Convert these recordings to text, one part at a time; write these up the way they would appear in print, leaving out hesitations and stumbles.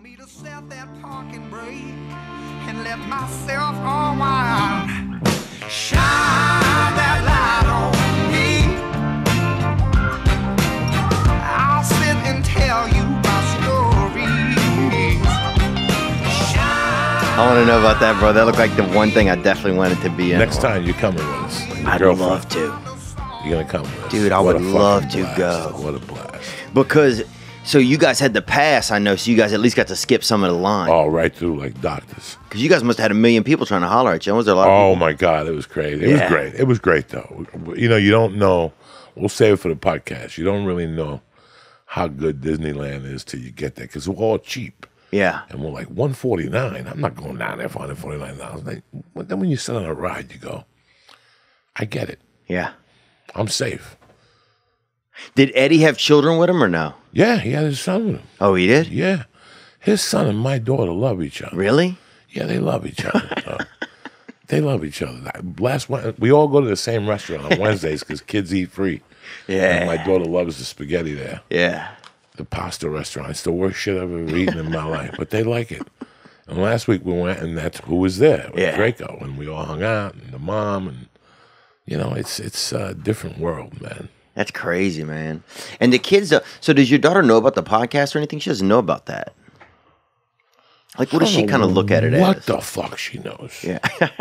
me to set that parking brake and let myself unwind. Shine that light on me. I'll sit and tell you my stories. I want to know about that, bro. That looked like the one thing I definitely wanted to be in. Next time you're coming with us. I'd love to. You're going to come with us. Dude, I would love to go. What a blast. Because, so you guys had the pass, I know, so you guys at least got to skip some of the line. Oh, right through like doctors. Because you guys must have had 1 million people trying to holler at you. Was there a lot of Oh, people? my God. It was crazy. It was great. It was great, though. You know, you don't know. We'll save it for the podcast. You don't really know how good Disneyland is till you get there because we're all cheap. Yeah. And we're like, $149. I'm not going down there for $149. Then when you sit on a ride, you go, I get it. Yeah. I'm safe. Did Eddie have children with him or no? Yeah, he had his son with him. Oh, he did? Yeah. His son and my daughter love each other. Really? Yeah, they love each other. They love each other. We all go to the same restaurant on Wednesdays because kids eat free. Yeah. And my daughter loves the spaghetti there. Yeah. The pasta restaurant. It's the worst shit I've ever eaten in my life, but they like it. And last week we went, and that's who was there. With Draco, and we all hung out, and the mom, and you know, it's a different world, man. That's crazy, man. And the kids, so does your daughter know about the podcast or anything? She doesn't know about that. Like, what does she kind of look at it as? What the fuck she knows? Yeah.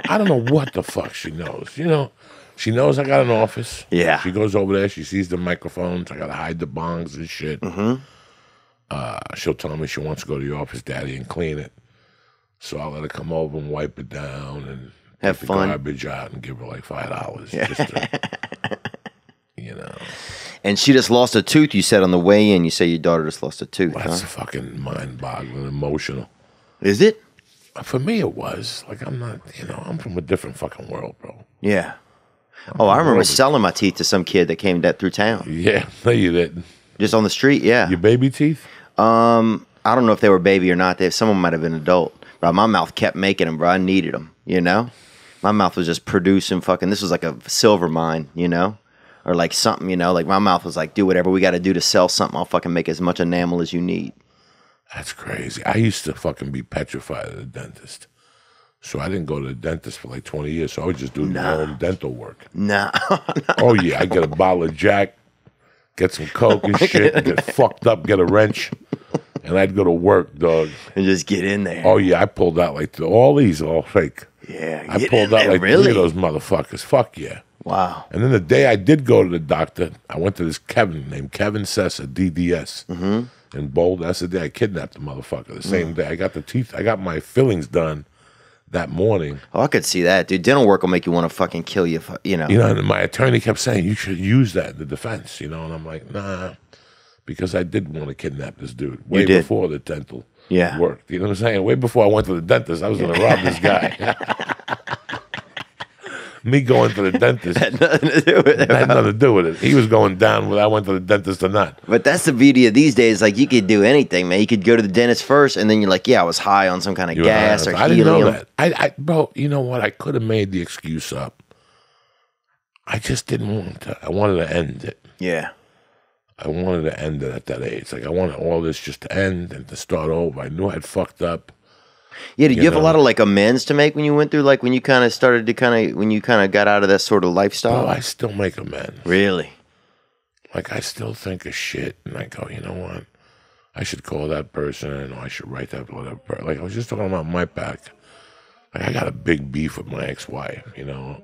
I don't know what the fuck she knows. You know, she knows I got an office. Yeah. She goes over there. She sees the microphones. I got to hide the bongs and shit. Mm-hmm. She'll tell me she wants to go to the office, Daddy, and clean it. So I'll let her come over and wipe it down and have take fun. the garbage out and give her like $5. Yeah. Just to, you know. And she just lost a tooth, you said on the way in. You say your daughter just lost a tooth, That's fucking mind-boggling, emotional. Is it? For me, it was. Like, I'm not, you know, I'm from a different fucking world, bro. Yeah. Oh, I remember selling my teeth to some kid that came through town. Yeah, no, you didn't. Just on the street, yeah. Your baby teeth? I don't know if they were baby or not. Some of them might have been adult. But my mouth kept making them, bro. I needed them, you know? My mouth was just producing fucking, this was like a silver mine, you know? Or like something, you know? Like my mouth was like, do whatever we got to do to sell something. I'll fucking make as much enamel as you need. That's crazy. I used to fucking be petrified of the dentist. So I didn't go to the dentist for like 20 years. So I would just do my own dental work. No. Oh, yeah. I get a bottle of Jack, get some Coke and shit, get fucked up, get a wrench, and I'd go to work, dog. And just get in there. Oh, yeah. I pulled out like all these are all fake. Yeah. I pulled out like 3 of those motherfuckers. Fuck yeah. Wow. And then the day I did go to the doctor, I went to this Kevin named Kevin Sessa, DDS. Mm-hmm. In Bold, that's the day I kidnapped the motherfucker. The same day I got the teeth, I got my fillings done that morning. Oh, I could see that, dude. Dental work will make you want to fucking kill you, you know. You know, and my attorney kept saying you should use that in the defense, you know. And I'm like, nah, because I did want to kidnap this dude way before the dental worked. You know what I'm saying? Way before I went to the dentist, I was going to rob this guy. Me going to the dentist had nothing to do with it. Had nothing to do with it. He was going down whether I went to the dentist or not. But that's the beauty of these days. Like, you could do anything, man. You could go to the dentist first, and then you're like, yeah, I was high on some kind of gas or I helium. didn't know that. Bro, you know what? I could have made the excuse up. I just didn't want to. I wanted to end it. Yeah. I wanted to end it at that age. Like, I wanted all this just to end and to start over. I knew I'd fucked up. Yeah, did you have a lot of like amends to make when you went through, like when you kind of started to when you kind of got out of that sort of lifestyle? Oh, I still make amends. Really? Like, I still think of shit, and I go, you know what? I should call that person, or I should write that whatever. Like, I was just talking about my back. Like, I got a big beef with my ex-wife, you know.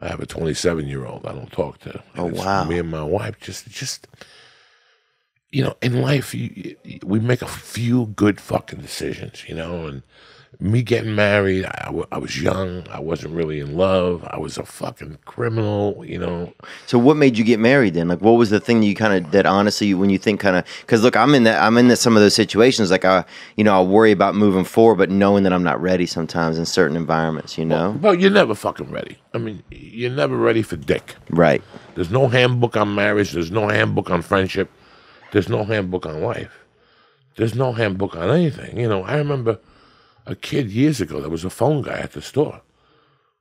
I have a 27-year-old I don't talk to. Oh, wow. Me and my wife just, you know, in life, we make a few good fucking decisions, you know, and me getting married, I was young. I wasn't really in love. I was a fucking criminal, you know. So what made you get married then? Like, what was the thing that you kind of, that honestly, when you think kind of, because look, I'm in some of those situations, like I worry about moving forward, but knowing that I'm not ready sometimes in certain environments, you know? Well, you're never fucking ready. I mean, you're never ready for dick. Right. There's no handbook on marriage. There's no handbook on friendship. There's no handbook on life. There's no handbook on anything. You know, I remember a kid years ago that was a phone guy at the store.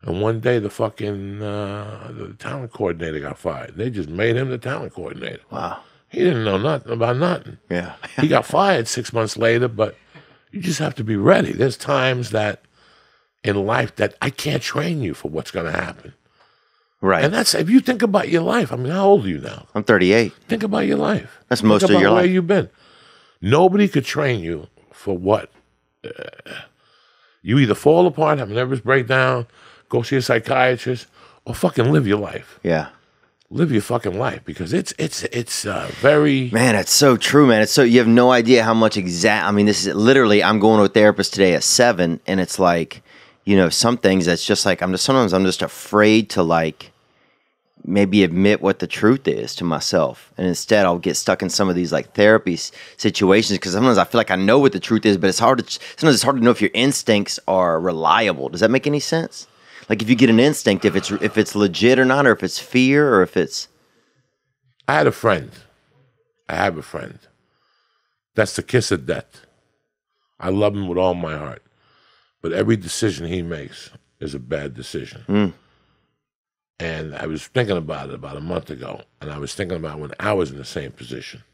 And one day the fucking the talent coordinator got fired. They just made him the talent coordinator. Wow. He didn't know nothing about nothing. Yeah. He got fired 6 months later, but You just have to be ready. There's times that in life that I can't train you for what's going to happen. Right. And that's, if you think about your life, I mean, how old are you now? I'm 38. Think about your life. That's most of Think your about where life. you've been. Nobody could train you for what. You either fall apart, have a nervous breakdown, go see a psychiatrist, or fucking live your life. Yeah. Live your fucking life, because it's very... Man, it's so true, man. It's so, you have no idea how much I mean, this is literally, I'm going to a therapist today at 7, and it's like, you know, some things that's just like, sometimes I'm just afraid to like maybe admit what the truth is to myself. And instead I'll get stuck in some of these like therapy situations, because sometimes I feel like I know what the truth is, but sometimes it's hard to know if your instincts are reliable. Does that make any sense? Like if you get an instinct, if it's legit or not, or if it's fear, or if it's... I have a friend that's the kiss of death. I love him with all my heart, but every decision he makes is a bad decision. And I was thinking about it about a month ago, and I was thinking about when I was in the same position,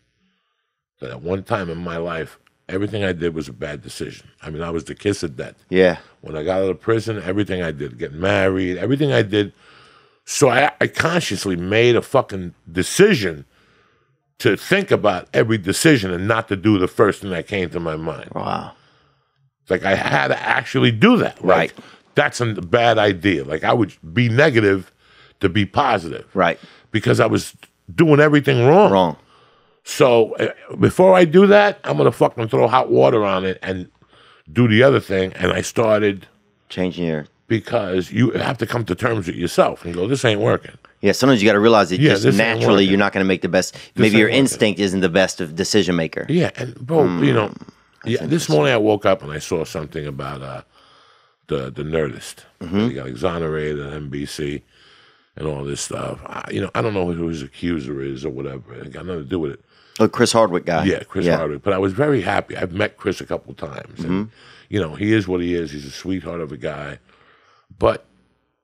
that at one time in my life, everything I did was a bad decision. I mean, I was the kiss of death. Yeah. When I got out of prison, everything I did, get married, everything I did. So I consciously made a fucking decision to think about every decision and not to do the first thing that came to my mind. Wow. It's like I had to actually do that. Right. Like, that's a bad idea. Like I would be negative to be positive. Right. Because I was doing everything wrong. Wrong. So before I do that, I'm going to fucking throw hot water on it and do the other thing. And I started... Changing your... Because you have to come to terms with yourself and go, this ain't working. Yeah, sometimes you got to realize that just naturally you're not going to make the best... Maybe your instinct isn't the best of decision maker. Yeah, and bro, you know, this morning I woke up and I saw something about the Nerdist. He got exonerated at NBC and all this stuff. I don't know who his accuser is or whatever. It got nothing to do with it. Oh, Chris Hardwick guy. Yeah, Chris Hardwick. But I was very happy. I've met Chris a couple times. And, you know, he is what he is. He's a sweetheart of a guy. But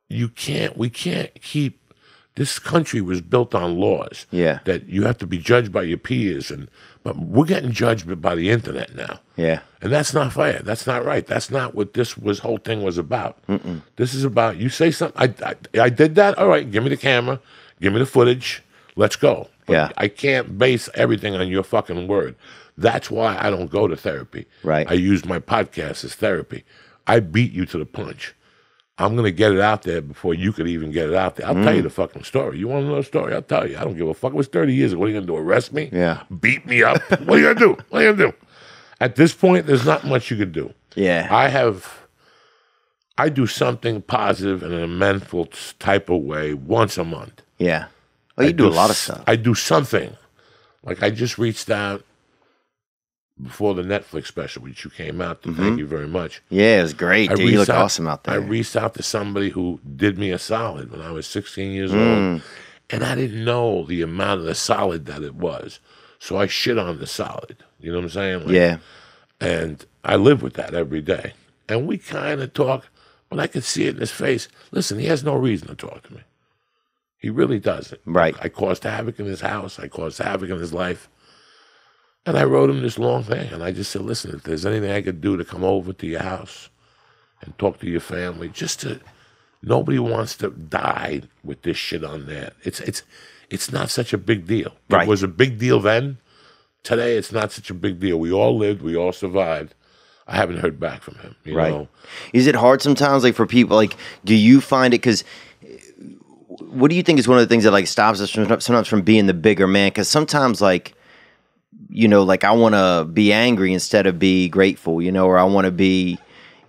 we can't keep, this country was built on laws. Yeah. That you have to be judged by your peers. But we're getting judged by the internet now. Yeah. And that's not fair. That's not right. That's not what this whole thing was about. This is about, you say something, I did that, all right, give me the camera, give me the footage, let's go. But I can't base everything on your fucking word. That's why I don't go to therapy. Right. I use my podcast as therapy. I beat you to the punch. I'm going to get it out there before you could even get it out there. I'll tell you the fucking story. You want to know the story? I'll tell you. I don't give a fuck. It was 30 years ago. What are you going to do, arrest me? Yeah. Beat me up? What are you going to do? What are you going to do? At this point, there's not much you could do. Yeah. I do something positive in a mental type of way once a month. Yeah. Oh, you do a lot of stuff. I do something. Like I just reached out before the Netflix special, which you came out to. Thank you very much. Yeah, it was great, dude. You look awesome out there. I reached out to somebody who did me a solid when I was 16 years old, and I didn't know the amount of the solid that it was. So I shit on the solid. You know what I'm saying? Like, yeah. And I live with that every day. And we kind of talk, but I could see it in his face. Listen, he has no reason to talk to me. He really doesn't. Right. I caused havoc in his house. I caused havoc in his life. And I wrote him this long thing. And I just said, listen, if there's anything I could do to come over to your house and talk to your family, nobody wants to die with this shit on there. It's not such a big deal. Right. It was a big deal then. Today, it's not such a big deal. We all lived. We all survived. I haven't heard back from him. You know? Is it hard sometimes, like for people, like, do you find it, because what do you think is one of the things that like stops us sometimes from being the bigger man? Because sometimes, like, you know, like I want to be angry instead of be grateful, you know, or I want to be,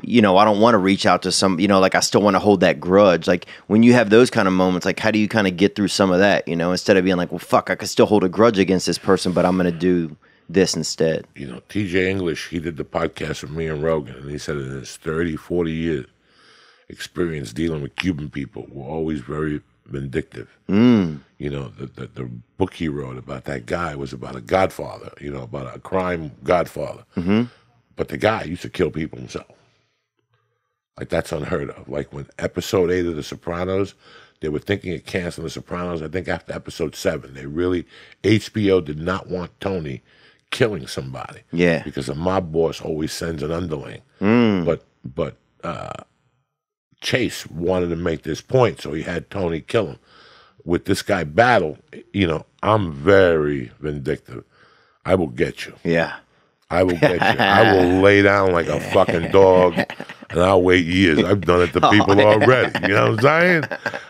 you know, I don't want to reach out to some, you know, like I still want to hold that grudge. Like when you have those kind of moments, like how do you kind of get through some of that, you know, instead of being like, well, fuck, I could still hold a grudge against this person, but I'm going to do this instead. You know, TJ English, he did the podcast with me and Rogan, and he said in his 30, 40 year experience dealing with Cuban people, we're always very vindictive. You know, the book he wrote about that guy was about a godfather, you know, about a crime godfather. But the guy used to kill people himself. Like, that's unheard of. Like, when episode 8 of The Sopranos, they were thinking of canceling The Sopranos. I think after episode 7, HBO did not want Tony killing somebody. Yeah. Because a mob boss always sends an underling. But Chase wanted to make this point, so he had Tony kill him. With this guy Battle, you know, I'm very vindictive. I will get you. Yeah. I will get you. I will lay down like a fucking dog, and I'll wait years. I've done it to people already. You know what I'm saying?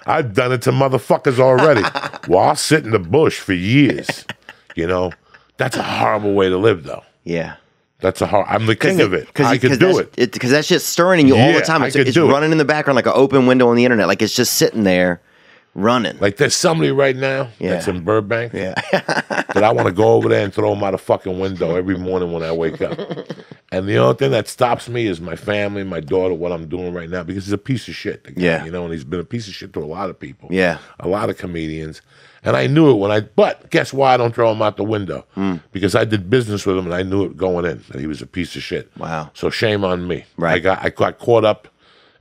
I've done it to motherfuckers already. Well, I'll sit in the bush for years. You know? That's a horrible way to live, though. Yeah. That's I'm the king of it. I could do it. Because that shit's stirring in you all the time. It's running in the background like an open window on the internet. Like it's just sitting there running. Like there's somebody right now that's in Burbank that I want to go over there and throw him out a fucking window every morning when I wake up. And the only thing that stops me is my family, my daughter, what I'm doing right now, because he's a piece of shit. The guy, you know, and he's been a piece of shit to a lot of people. Yeah. A lot of comedians. And I knew it but guess why I don't throw him out the window? Because I did business with him and I knew it going in, that he was a piece of shit. Wow. So shame on me. Right. I got caught up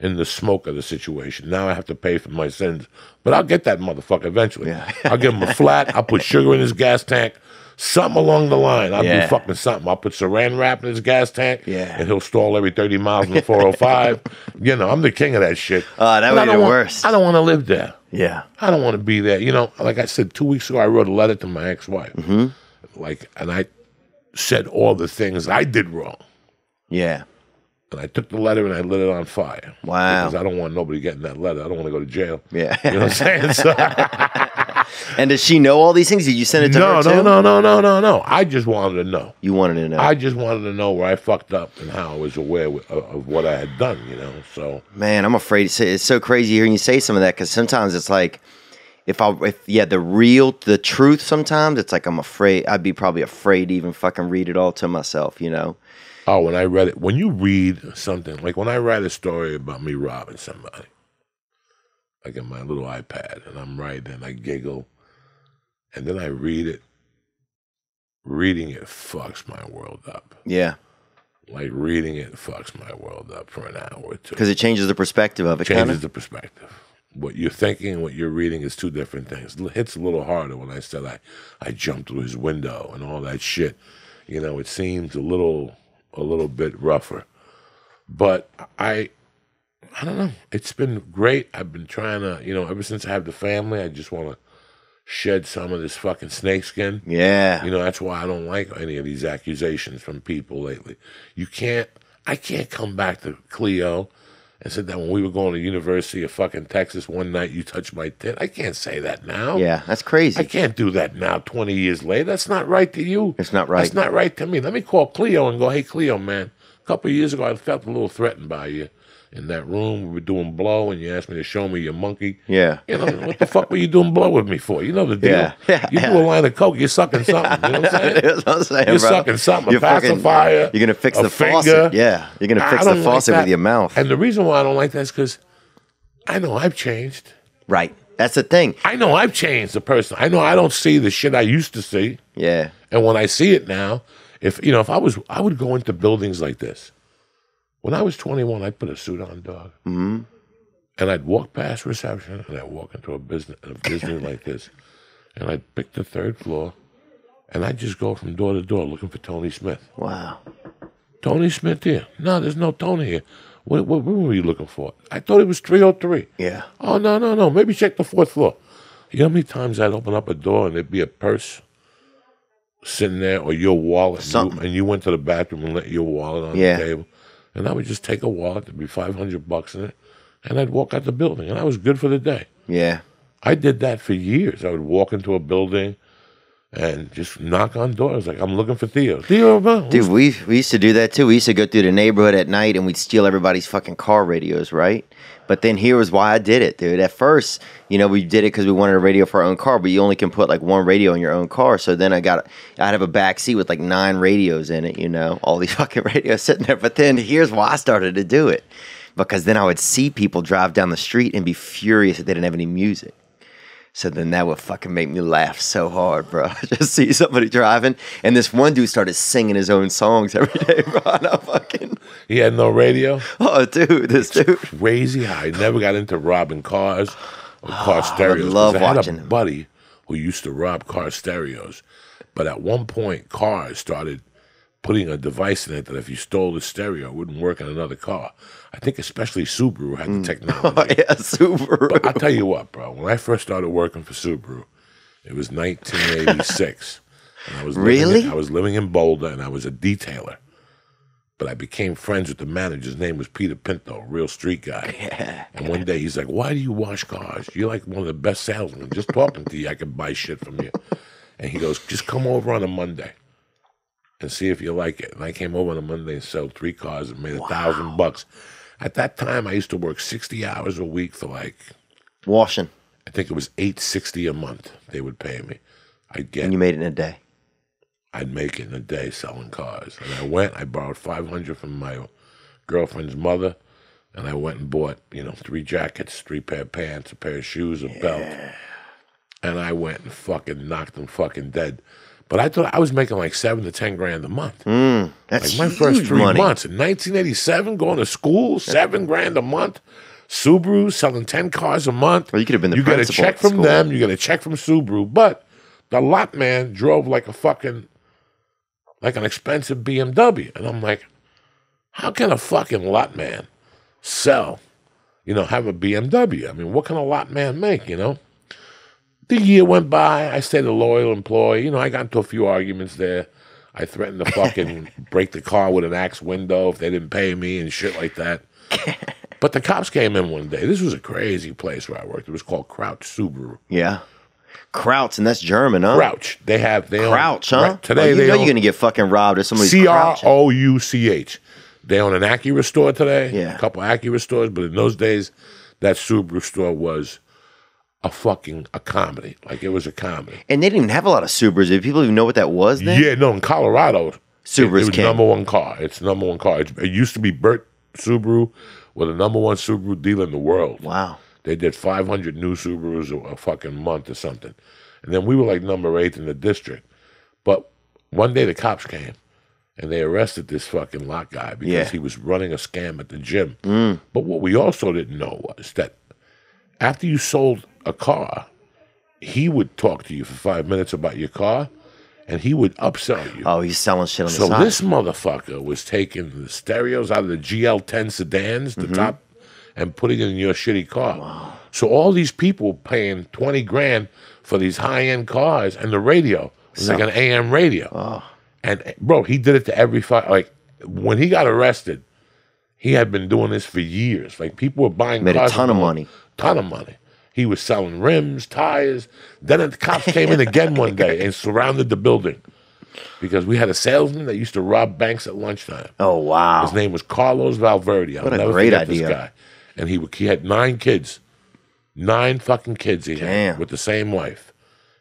in the smoke of the situation. Now I have to pay for my sins. But I'll get that motherfucker eventually. Yeah. I'll give him a flat. I'll put sugar in his gas tank. Something along the line. I'll do fucking something. I'll put saran wrap in his gas tank. Yeah. And he'll stall every 30 miles in the 405. You know, I'm the king of that shit. That would be the worst. I don't want to live there. Yeah. I don't want to be there. You know, like I said, 2 weeks ago, I wrote a letter to my ex-wife. And I said all the things I did wrong. Yeah. And I took the letter and I lit it on fire. Wow. Because I don't want nobody getting that letter. I don't want to go to jail. Yeah. You know what I'm saying? So, and does she know all these things? Did you send it to her too? No. I just wanted to know. You wanted to know. I just wanted to know where I fucked up and how I was aware of what I had done, you know? So, man, I'm afraid to say, it's so crazy hearing you say some of that, because sometimes it's like, the truth sometimes, it's like I'm afraid, I'd be probably afraid to even fucking read it all to myself, you know? Oh, when I read it, when you read something, like when I write a story about me robbing somebody, I get my little iPad and I'm writing and I giggle, and then I read it. Reading it fucks my world up. Yeah. Like reading it fucks my world up for an hour or two. Because it changes the perspective of it. Changes the perspective. What you're thinking and what you're reading is two different things. It hits a little harder when I said I jumped through his window and all that shit. You know, it seems a little bit rougher. But I don't know. It's been great. I've been trying to, you know, ever since I have the family, I just want to shed some of this fucking snakeskin. Yeah. You know, that's why I don't like any of these accusations from people lately. I can't come back to Cleo and said that when we were going to University of fucking Texas one night, you touched my tit. I can't say that now. Yeah, that's crazy. I can't do that now 20 years later. That's not right to you. It's not right. That's not right to me. Let me call Cleo and go, hey, Cleo, man, a couple of years ago, I felt a little threatened by you in that room. We were doing blow, and you asked me to show me your monkey. Yeah. You know, what the fuck were you doing blow with me for? You know the deal. Yeah. You do a line of coke, you're sucking something. You know what I'm saying? That's what I'm saying, you're bro. sucking something, a pacifier. You're going to fix the finger. faucet. Yeah. You're going to fix the faucet with your mouth. And the reason why I don't like that is because I know I've changed. Right. That's the thing. I know I've changed the person. I know I don't see the shit I used to see. Yeah. And when I see it now, if I would go into buildings like this. When I was 21, I'd put a suit on, dog. Mm-hmm. And I'd walk past reception, and I'd walk into a business like this, and I'd pick the third floor, and I'd just go from door to door looking for Tony Smith. Wow. Tony Smith here. No, there's no Tony here. What room were you looking for? I thought it was 303. Yeah. Oh, no. Maybe check the fourth floor. You know how many times I'd open up a door, and there'd be a purse sitting there, or your wallet, and you went to the bathroom and let your wallet on the table. And I would just take a wallet, there'd be $500 in it, and I'd walk out the building, and I was good for the day. Yeah. I did that for years. I would walk into a building and just knock on doors like, I'm looking for Theo. Theo, dude, we used to do that too. We used to go through the neighborhood at night and we'd steal everybody's fucking car radios, right? But then here was why I did it, dude. At first, you know, we did it because we wanted a radio for our own car, but you only can put like one radio in your own car. So then I'd have a back seat with like 9 radios in it, you know, all these fucking radios sitting there. But then here's why I started to do it. Because then I would see people drive down the street and be furious that they didn't have any music. So then that would fucking make me laugh so hard, bro. Just see somebody driving. And this one dude started singing his own songs every day, bro. And I fucking... He had no radio? Oh, dude, this dude. Crazy how I never got into robbing cars or car stereos. I love watching I had a buddy who used to rob car stereos. But at one point, cars started putting a device in it that if you stole the stereo, it wouldn't work in another car. I think especially Subaru had the technology. Oh, yeah, Subaru. But I'll tell you what, bro. When I first started working for Subaru, it was 1986. And I was I was living in Boulder, and I was a detailer. But I became friends with the manager. His name was Peter Pinto, real street guy. Yeah. And one day he's like, "Why do you wash cars? You're like one of the best salesmen. Just talking to you, I can buy shit from you." And he goes, "Just come over on a Monday and see if you like it." And I came over on a Monday and sold 3 cars and made $1,000. At that time, I used to work 60 hours a week for like washing. I think it was $860 a month. They would pay me. And you made it in a day. I'd make it in a day selling cars. And I borrowed $500 from my girlfriend's mother, and I went and bought 3 jackets, 3 pair of pants, a pair of shoes, a belt, and I went and fucking knocked them fucking dead. But I thought I was making like $7 to $10 grand a month. That's like my first 3 money. months in 1987, going to school, $7 grand a month. Subaru selling 10 cars a month. Well, you could have been the You get a principal check at from school. them. You get a check from Subaru. But the lot man drove like an expensive BMW, and I'm like, how can a fucking lot man sell? Have a BMW? I mean, what can a lot man make? The year went by. I stayed a loyal employee. I got into a few arguments there. I threatened to fucking break the car with an axe window if they didn't pay me and shit like that. But the cops came in one day. This was a crazy place where I worked. It was called Crouch Subaru. Yeah. Crouch, and that's German, huh? Crouch. They Crouch, own, huh? Right, today you're going to get fucking robbed if somebody's crouching. Crouch. They own an Acura store today. Yeah. A couple Acura stores. But in those days, that Subaru store was a comedy. Like, it was a comedy. And they didn't even have a lot of Subarus. Did people even know what that was then? Yeah, no, in Colorado, Subaru's it was king. number one car. It's number one car. It used to be Burt Subaru, were the number one Subaru dealer in the world. Wow. They did 500 new Subarus a fucking month or something. And then we were like number 8 in the district. But one day the cops came, and they arrested this fucking lot guy because he was running a scam at the gym. But what we also didn't know was that after you sold a car, he would talk to you for 5 minutes about your car, and he would upsell you. Oh, he's selling shit on the So side. this motherfucker was taking the stereos out of the GL10 sedans, the top, and putting it in your shitty car. Wow. So all these people paying 20 grand for these high-end cars, and the radio was like an AM radio. Oh. And, bro, he did it to every like, when he got arrested, he had been doing this for years. Like, people were buying Made cars. a ton of money. Ton of money. He was selling rims, tires. Then the cops came in again one day and surrounded the building because we had a salesman that used to rob banks at lunchtime. Oh, wow. His name was Carlos Valverde. I'll What a never great forget idea. this guy. And he had 9 kids. 9 fucking kids he had Damn. with the same wife.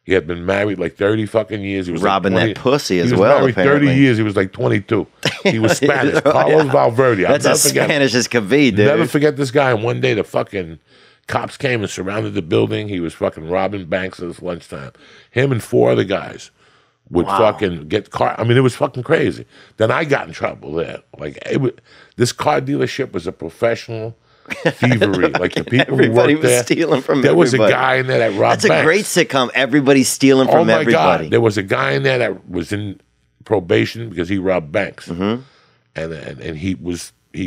He had been married like 30 fucking years. He was Robbing like 20, that pussy as he was well, married apparently. 30 years. He was like 22. He was Spanish. Oh, Carlos yeah. Valverde. I'll That's never as forget. Spanish as could be, dude. Never forget this guy. And one day the fucking cops came and surrounded the building. He was fucking robbing banks at his lunchtime. Him and 4 other guys would fucking get car. I mean, it was fucking crazy. Then I got in trouble there. Like, this car dealership was a professional thievery. Like, the people Everybody who worked was there. stealing from There was a everybody. guy in there that robbed That's a banks. great sitcom. Everybody's stealing from Oh my everybody. God! There was a guy in there that was in probation because he robbed banks, and he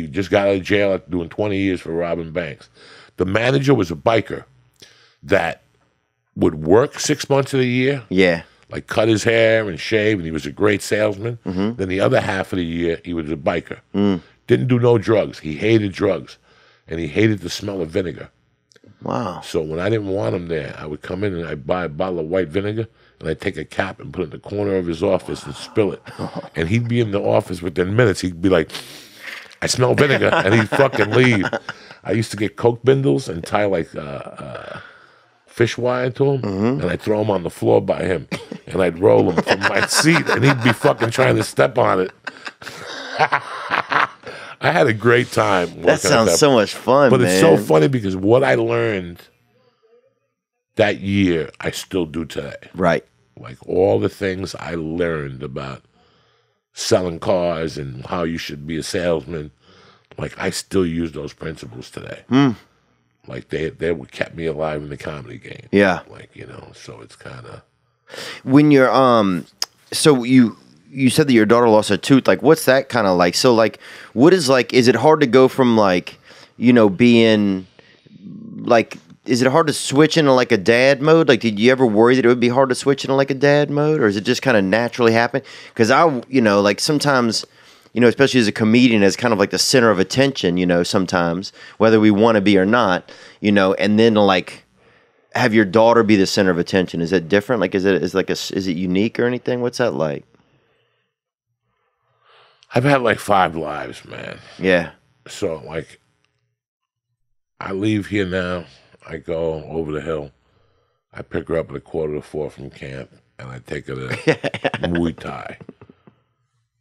just got out of jail after doing 20 years for robbing banks. The manager was a biker that would work 6 months of the year, Yeah. like cut his hair and shave, and he was a great salesman. Then the other half of the year, he was a biker. Didn't do no drugs. He hated drugs, and he hated the smell of vinegar. Wow. So when I didn't want him there, I would come in and I'd buy a bottle of white vinegar, and I'd take a cap and put it in the corner of his office and spill it. And he'd be in the office within minutes. He'd be like, I smell vinegar, and he'd fucking leave. I used to get Coke bindles and tie like fish wire to him, and I'd throw them on the floor by him, and I'd roll them from my seat, and he'd be fucking trying to step on it. I had a great time working That sounds at that. so much fun, But man. it's so funny because what I learned that year, I still do today. Right. Like all the things I learned about selling cars and how you should be a salesman, like I still use those principles today. Like they would kept me alive in the comedy game. Yeah. Like, so it's kind of... When you're So you said that your daughter lost a tooth. Like, what's that kind of like? So, like, what is like? Is it hard to go from like, being like? Is it hard to switch into like a dad mode? Like, did you ever worry that it would be hard to switch into like a dad mode, or is it just kind of naturally happen? Because like sometimes, especially as a comedian, as kind of like the center of attention, sometimes whether we want to be or not, and then like have your daughter be the center of attention. Is it different? Like, is it unique or anything? What's that like? I've had like 5 lives, man. Yeah. So like, I leave here now. I go over the hill. I pick her up at 3:45 from camp, and I take her to Muay Thai.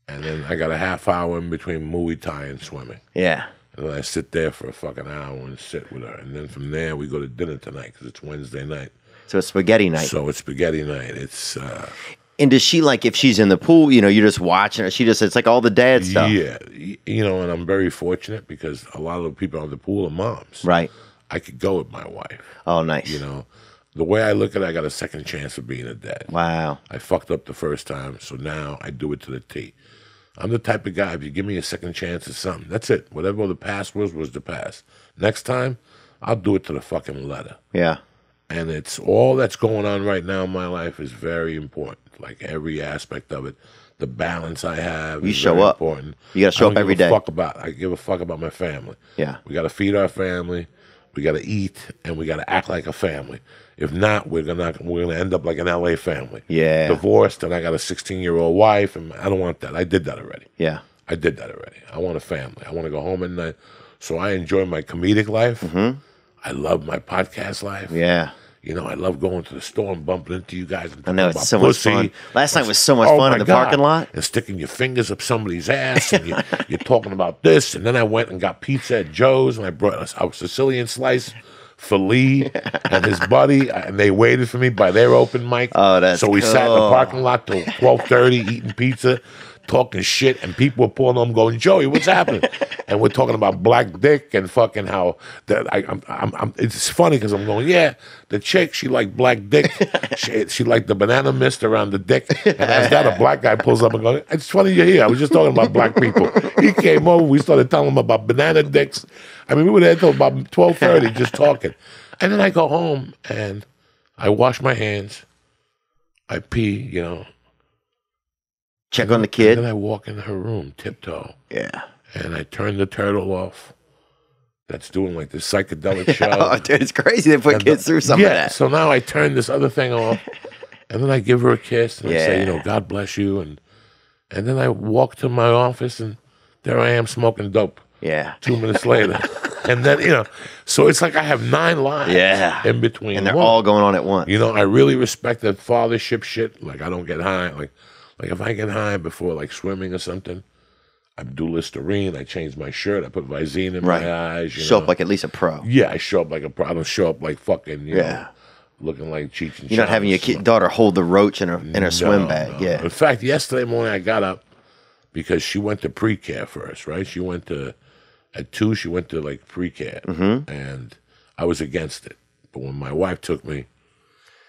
And then I got a half hour in between Muay Thai and swimming. Yeah. And then I sit there for a fucking hour and sit with her. And then from there, we go to dinner tonight because it's Wednesday night. So it's spaghetti night. So it's spaghetti night. It's... And does she, like, if she's in the pool, you're just watching her, it's like all the dad stuff. Yeah. And I'm very fortunate because a lot of the people on the pool are moms. Right. I could go with my wife. Oh, nice. The way I look at it, I got a second chance of being a dad. Wow. I fucked up the first time, so now I do it to the T. I'm the type of guy, if you give me a second chance at something, that's it. Whatever the past was the past. Next time, I'll do it to the fucking letter. Yeah. And it's all that's going on right now in my life is very important. Like every aspect of it. The balance I have is show very up. important. You got to show up every day. I give a fuck about my family. Yeah. We got to feed our family. We got to eat, and we got to act like a family. If not, we're gonna end up like an LA family. Yeah. Divorced, and I got a 16-year-old wife, and I don't want that. I did that already. Yeah. I did that already. I want a family. I want to go home at night. So I enjoy my comedic life. Mm-hmm. I love my podcast life. Yeah. I love going to the store and bumping into you guys. And I know, it's so pussy. much fun. Last night was so much fun in the parking lot. And sticking your fingers up somebody's ass, and you're talking about this. And then I went and got pizza at Joe's, and I brought a Sicilian slice for Lee and his buddy, and they waited for me by their open mic. Oh, that's So we cool. sat in the parking lot till 12:30 eating pizza, talking shit, and people were pulling on going, Joey, what's happening? And we're talking about black dick and fucking how that it's funny because I'm going, yeah, the chick, she liked black dick. she liked the banana mist around the dick. And as that, a black guy pulls up and goes, it's funny you're here. I was just talking about black people. He came over, we started telling him about banana dicks. I mean, we were there till about 12:30 just talking. And then I go home and I wash my hands. I pee, Check on the kid. And then I walk in her room, tiptoe. Yeah. And I turn the turtle off. That's doing like this psychedelic show. Oh, dude, it's crazy they put kids through some of that. So now I turn this other thing off, and then I give her a kiss, and I say, God bless you. And then I walk to my office, and there I am smoking dope. Yeah. 2 minutes later. And then, so it's like I have 9 lives in between. And they're all going on at once. I really respect that fathership shit. Like, I don't get high. Like if I get high before, like, swimming or something, I do Listerine. I change my shirt. I put Visine in my eyes. Show up like at least a pro. Yeah, I show up like a pro. I don't show up like fucking, looking like Cheech and You're not having your daughter hold the roach in her swim bag. No. Yeah. In fact, yesterday morning I got up because she went to pre-care first, right? She went to, at 2, she went to like pre-care. Mm-hmm. And I was against it. But when my wife took me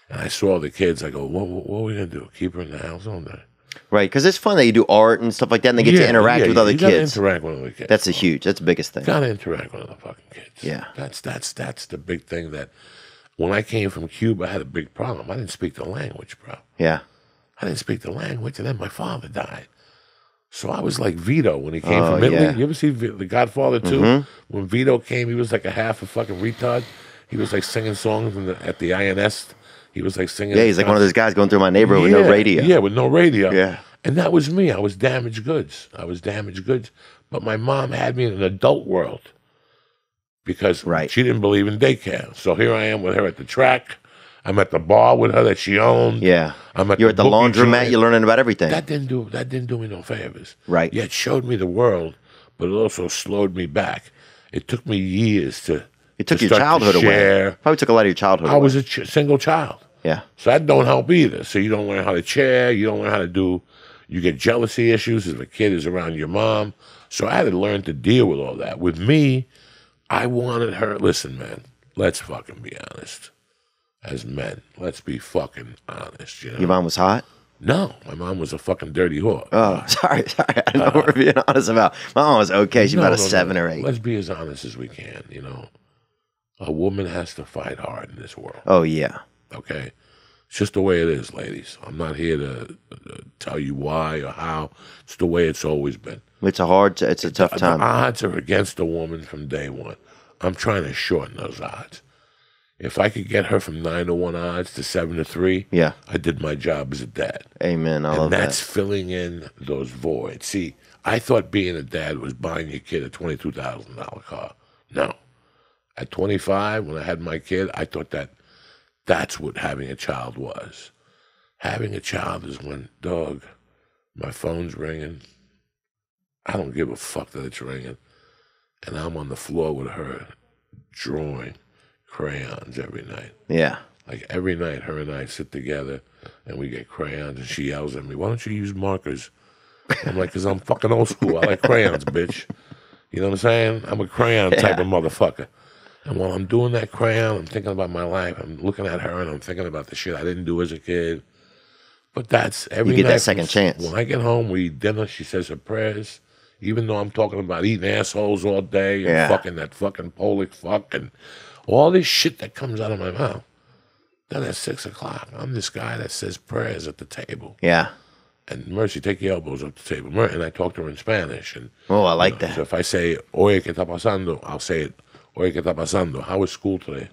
and I saw the kids, I go, what are we going to do? Keep her in the house all day? Right, because it's fun that you do art and stuff like that, and they get to interact with other you kids. Interact with other kids. That's that's the biggest thing. Gotta interact with other fucking kids. Yeah. That's the big thing that when I came from Cuba, I had a big problem. I didn't speak the language, bro. Yeah. I didn't speak the language, and then my father died. So I was like Vito when he came from Italy. Yeah. You ever see The Godfather 2? Mm-hmm. When Vito came, he was like a half a fucking retard. He was like singing songs at the INS. He was like singing. Yeah, he's like one of those guys going through my neighborhood with no radio. Yeah, with no radio. Yeah. And that was me. I was damaged goods. But my mom had me in an adult world because she didn't believe in daycare. So here I am with her at the track. I'm at the bar with her that she owned. Yeah. You're at the laundromat. You're learning about everything. That didn't do me no favors. Right. Yeah, it showed me the world, but it also slowed me back. It took me years to. It took your childhood away. Probably took a lot of your childhood away. I was a single child. Yeah. So that don't help either. So you don't learn how to chair. You don't learn how to do. You get jealousy issues if a kid is around your mom. So I had to learn to deal with all that. With me, I wanted her. Listen, man, let's fucking be honest. As men, let's be fucking honest. Your mom was hot? No, my mom was a fucking dirty whore. Oh, sorry. I know what we're being honest about. My mom was okay. She's about a 7 or 8. Let's be as honest as we can, you know. A woman has to fight hard in this world. Oh, yeah. Okay? It's just the way it is, ladies. I'm not here to tell you why or how. It's the way it's always been. It's a tough time. The odds are against a woman from day one. I'm trying to shorten those odds. If I could get her from 9-1 odds to 7-3, yeah, I did my job as a dad. Amen. I love that. And that's filling in those voids. See, I thought being a dad was buying your kid a $22,000 car. No. At 25, when I had my kid, I thought that's what having a child was. Having a child is when, dog, my phone's ringing. I don't give a fuck that it's ringing. And I'm on the floor with her drawing crayons every night. Yeah. Like every night, her and I sit together and we get crayons and she yells at me, why don't you use markers? I'm like, because I'm fucking old school. I like crayons, bitch. You know what I'm saying? I'm a crayon type of motherfucker. And while I'm doing that crayon, I'm thinking about my life. I'm looking at her and I'm thinking about the shit I didn't do as a kid. But that's every night. You get that second chance. When I get home, we eat dinner. She says her prayers. Even though I'm talking about eating assholes all day and fucking that fucking Polish fuck and all this shit that comes out of my mouth. Then at 6 o'clock, I'm this guy that says prayers at the table. Yeah. And Mercy, take your elbows up the table. And I talk to her in Spanish. And oh, I like that. So if I say, oye, ¿qué está pasando? I'll say it, oye, ¿qué está pasando? How was school today?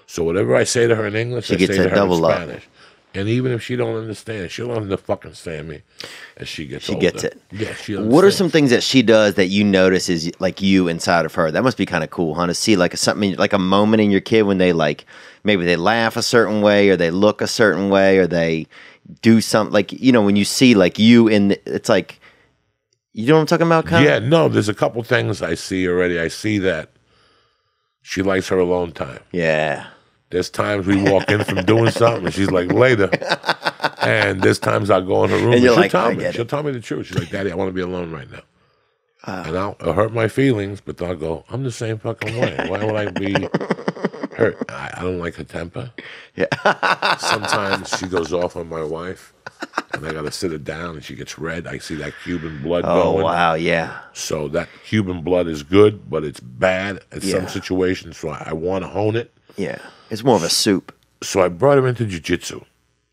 So whatever I say to her in English, I say to her in Spanish. And even if she don't understand, she'll understand me as she gets older. She gets it. Yeah, she understands. What are some things that she does that you notice is like you inside of her? That must be kind of cool, huh? To see like something, like a moment in your kid when they like, maybe they laugh a certain way or they look a certain way or they do something like, you know, when you see like you it's like, you know what I'm talking about? Yeah, no, there's a couple things I see already. I see that she likes her alone time. Yeah. There's times we walk in from doing something and she's like, later. And there's times I'll go in her room and she'll tell me the truth. She's like, Daddy, I want to be alone right now. And I'll hurt my feelings, but then I'll go, I'm the same fucking way. Why would I be hurt? I don't like her temper. Yeah. Sometimes she goes off on my wife and I got to sit her down and she gets red. I see that Cuban blood going. Oh, wow, yeah. So that Cuban blood is good, but it's bad in some situations. So I want to hone it. Yeah. It's more of a soup. So I brought her into jiu-jitsu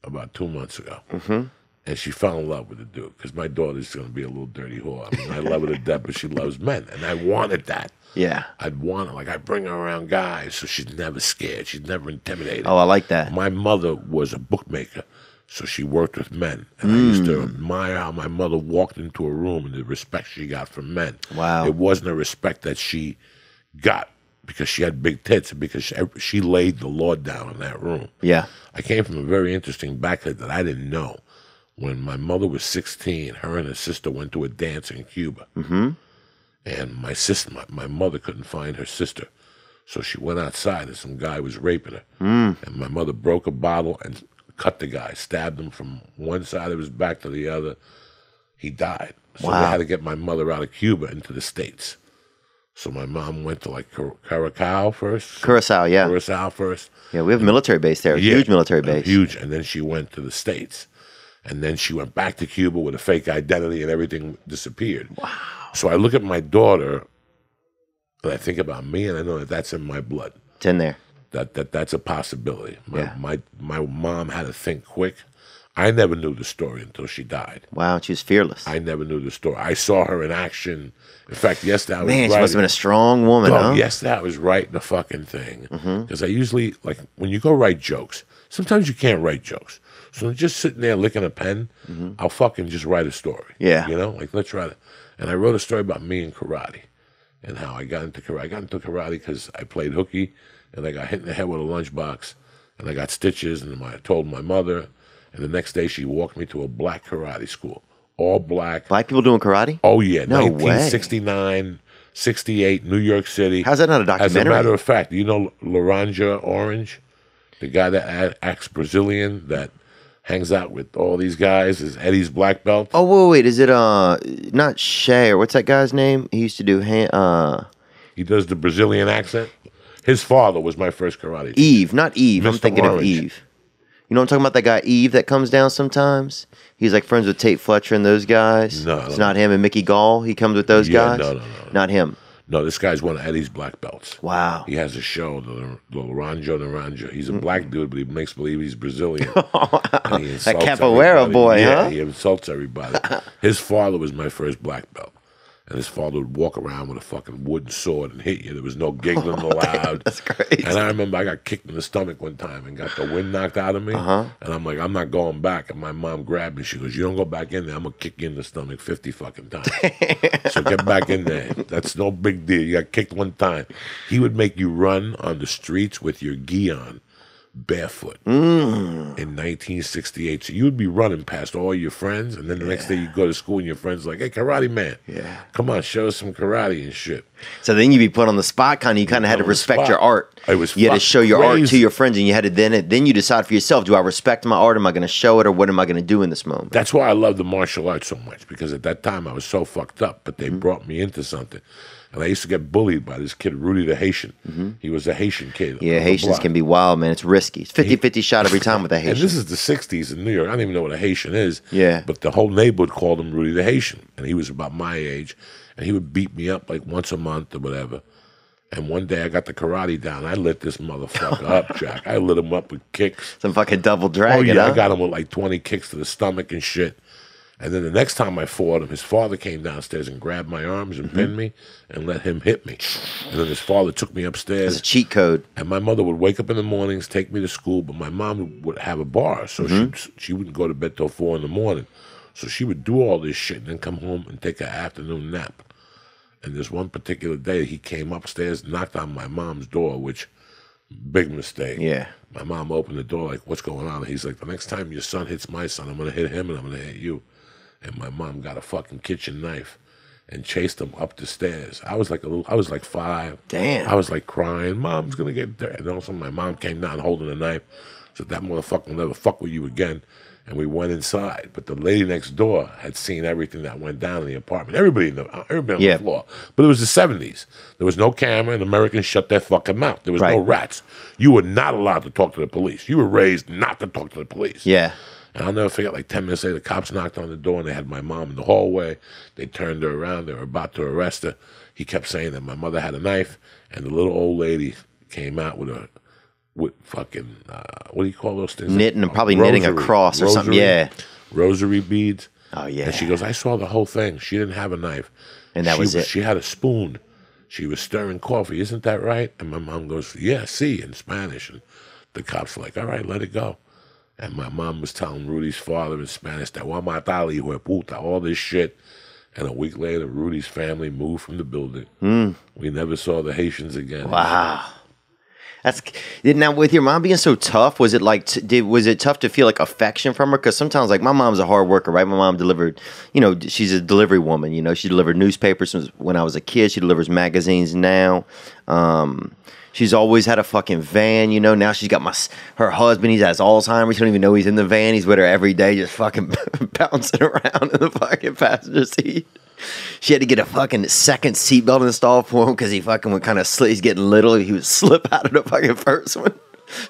about 2 months ago. Mm-hmm. And she fell in love with the dude because my daughter's going to be a little dirty whore. I mean, I love her to death, but she loves men. And I wanted that. Yeah. I'd want her. Like, I bring her around guys so she's never scared. She's never intimidated. Oh, I like that. My mother was a bookmaker, so she worked with men. And I used to admire how my mother walked into a room and the respect she got from men. Wow. It wasn't a respect that she got because she had big tits, because she laid the law down in that room. Yeah. I came from a very interesting background that I didn't know. When my mother was 16, her and her sister went to a dance in Cuba. Mm-hmm. And my mother couldn't find her sister. So she went outside and some guy was raping her. And my mother broke a bottle and cut the guy, stabbed him from one side of his back to the other. He died. So they had to get my mother out of Cuba into the States. So my mom went to like Curacao first. Curacao first. Yeah, we have a military base there. Huge military base. Huge. And then she went to the States. And then she went back to Cuba with a fake identity and everything disappeared. Wow. So I look at my daughter and I think about me and I know that that's in my blood. It's in there. That's a possibility. My mom had to think quick. I never knew the story until she died. Wow, she was fearless. I never knew the story. I saw her in action. In fact, yesterday I was Man, she must have been a strong woman, huh? Yesterday I was writing the fucking thing. Because I usually, like, when you go write jokes, sometimes you can't write jokes. So just sitting there licking a pen, I'll fucking just write a story. Yeah. You know, like, let's write it. And I wrote a story about me and karate and how I got into karate. I got into karate because I played hooky and I got hit in the head with a lunchbox and I got stitches and I told my mother. And the next day she walked me to a black karate school. All black. Black people doing karate? Oh, yeah. No 1969, 68, New York City. How's that not a documentary? As a matter of fact, you know Laranja Orange? The guy that acts Brazilian that hangs out with all these guys is Eddie's black belt. Oh, wait. Is it not Shay or what's that guy's name? He used to do he does the Brazilian accent. His father was my first karate teacher. Eve, not Eve. Mr. I'm thinking Orange. of Eve. You know what I'm talking about? That guy Eve that comes down sometimes. He's like friends with Tate Fletcher and those guys. No, it's not him and Mickey Gall. He comes with those guys. No. Not him. No, this guy's one of Eddie's black belts. Wow. He has a show, the Laranja. He's a black dude, but he makes believe he's Brazilian. And he That capoeira boy, yeah, huh? he insults everybody. His father was my first black belt. And his father would walk around with a fucking wooden sword and hit you. There was no giggling allowed. That's crazy. And I remember I got kicked in the stomach one time and got the wind knocked out of me. And I'm like, I'm not going back. And my mom grabbed me. She goes, you don't go back in there, I'm going to kick you in the stomach 50 fucking times. So get back in there. That's no big deal. You got kicked one time. He would make you run on the streets with your gi on, barefoot, in 1968. So you would be running past all your friends, and then the next day you go to school and your friends like, hey, karate man, come on, show us some karate and shit. So then you'd be put on the spot, kind of. You kind of had to respect your art. You had to show your art to your friends, and you had to then you decide for yourself: do I respect my art? Am I going to show it, or what am I going to do in this moment? That's why I love the martial arts so much, because at that time I was so fucked up, but they brought me into something. And I used to get bullied by this kid, Rudy the Haitian. He was a Haitian kid. Yeah, Haitians can be wild, man. It's risky. It's 50-50 shot every time with a Haitian. And this is the 60s in New York. I don't even know what a Haitian is. Yeah. But the whole neighborhood called him Rudy the Haitian. And he was about my age. And he would beat me up like once a month or whatever. And one day I got the karate down. I lit this motherfucker up, Jack. I lit him up with kicks. Some fucking double dragon, I got him with like 20 kicks to the stomach and shit. And then the next time I fought him, his father came downstairs and grabbed my arms and pinned me and let him hit me. And then his father took me upstairs. It's a cheat code. And my mother would wake up in the mornings, take me to school, but my mom would have a bar, so she wouldn't go to bed till 4 in the morning. So she would do all this shit and then come home and take an afternoon nap. And this one particular day, he came upstairs, knocked on my mom's door, which, big mistake. Yeah. My mom opened the door like, what's going on? He's like, the next time your son hits my son, I'm going to hit him and I'm going to hit you. And my mom got a fucking kitchen knife and chased him up the stairs. I was like 5. Damn. I was like crying, Mom's gonna get there. And also my mom came down holding a knife, said that motherfucker will never fuck with you again. And we went inside. But the lady next door had seen everything that went down in the apartment. Everybody on the floor. But it was the 70s. There was no camera, and Americans shut their fucking mouth. There was no rats. You were not allowed to talk to the police. You were raised not to talk to the police. Yeah. And I'll never forget, like 10 minutes later, the cops knocked on the door, and they had my mom in the hallway. They turned her around. They were about to arrest her. He kept saying that my mother had a knife, and the little old lady came out with fucking, what do you call those things? Knitting, probably knitting a cross or something. Yeah. Rosary beads. Oh, yeah. And she goes, I saw the whole thing. She didn't have a knife. And that was it. She had a spoon. She was stirring coffee. Isn't that right? And my mom goes, yeah, see, in Spanish. And the cops were like, all right, let it go. And my mom was telling Rudy's father in Spanish that "Wa matar, hijo de puta," all this shit. And a week later, Rudy's family moved from the building. We never saw the Haitians again. Wow. Now with your mom being so tough, was it like was it tough to feel like affection from her? Because sometimes, like, my mom's a hard worker, right? My mom delivered, she's a delivery woman. She delivered newspapers when I was a kid. She delivers magazines now. She's always had a fucking van, Now she's got her husband. He has Alzheimer's. She don't even know he's in the van. He's with her every day, just fucking bouncing around in the fucking passenger seat. She had to get a fucking second seatbelt installed for him because he fucking would kind of he's getting little. He would slip out of the fucking first one.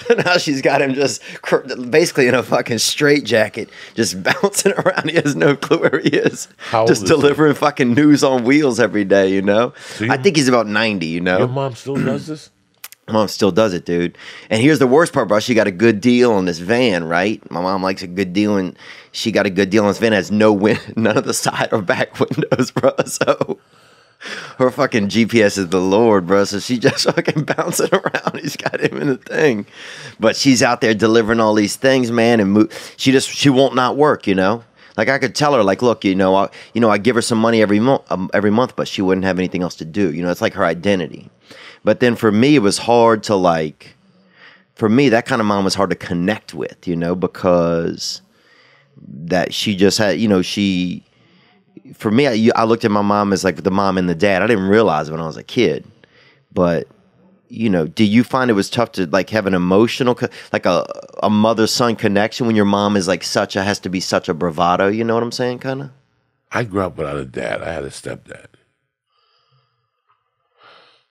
And now she's got him just basically in a fucking straitjacket, just bouncing around. He has no clue where he is. Just delivering fucking news on wheels every day, So I think he's about 90, Your mom still does this? Mom still does it, dude. And here's the worst part, bro. She got a good deal on this van, right? My mom likes a good deal, and she got a good deal on this van. It has none of the side or back windows, bro. So her fucking GPS is the Lord, bro. So she just fucking bouncing around. He's got him in the thing. But she's out there delivering all these things, man, and she won't not work, Like, I could tell her, like, look, I give her some money every month, but she wouldn't have anything else to do. It's like her identity. But then for me, it was hard to, like, for me, that kind of mom was hard to connect with, because that she just had, for me, I looked at my mom as like the mom and the dad. I didn't realize it when I was a kid. But, do you find it was tough to, like, have an emotional, like a mother-son connection when your mom is like has to be such a bravado? You know what I'm saying, kind of? I grew up without a dad. I had a stepdad.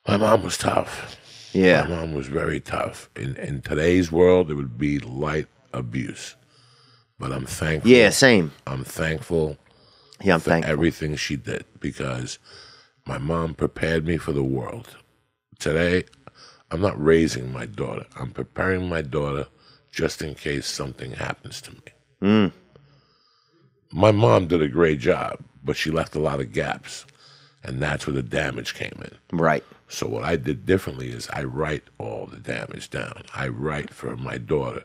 My mom was tough. Yeah. My mom was very tough. In today's world, it would be light abuse. But I'm thankful. Yeah, same. I'm thankful I'm for thankful. everything she did because my mom prepared me for the world. Today, I'm not raising my daughter. I'm preparing my daughter just in case something happens to me. My mom did a great job, but she left a lot of gaps, and that's where the damage came in. Right. So what I did differently is I write all the damage down. I write for my daughter.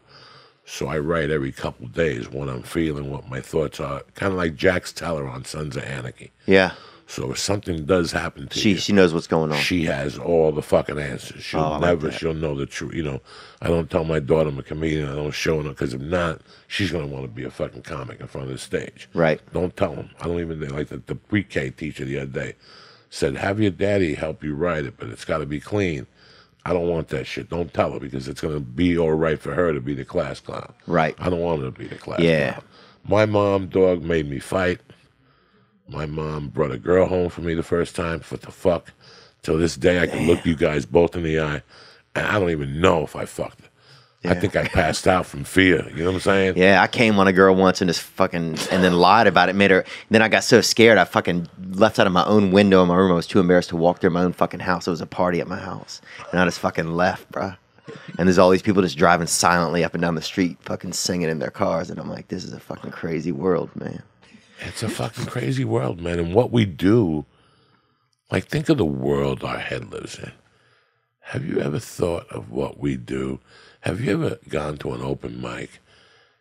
So I write every couple of days what I'm feeling, what my thoughts are, kind of like Jax Teller on Sons of Anarchy. Yeah. So if something does happen to you, She knows what's going on. she has all the fucking answers. She'll she'll know the truth. You know, I don't tell my daughter I'm a comedian. I don't show her, because if not, she's going to want to be a fucking comic in front of the stage. Right. Don't tell them. I don't even, like the pre-K teacher the other day said, have your daddy help you write it, but it's got to be clean. I don't want that shit. Don't tell her, because it's going to be all right for her to be the class clown. Right. I don't want her to be the class clown. My mom, dog, made me fight. My mom brought a girl home for me the first time. What the fuck? Till this day, I can look you guys both in the eye, and I don't even know if I fucked her. Yeah. I think I passed out from fear. You know what I'm saying? Yeah, I came on a girl once and and then lied about it. Made her. Then I got so scared, I fucking left out of my own window in my room. I was too embarrassed to walk through my own fucking house. It was a party at my house, and I just fucking left, bro. And there's all these people just driving silently up and down the street, fucking singing in their cars, and I'm like, this is a fucking crazy world, man. It's a fucking crazy world, man. And what we do, like, think of the world our head lives in. Have you ever thought of what we do? Have you ever gone to an open mic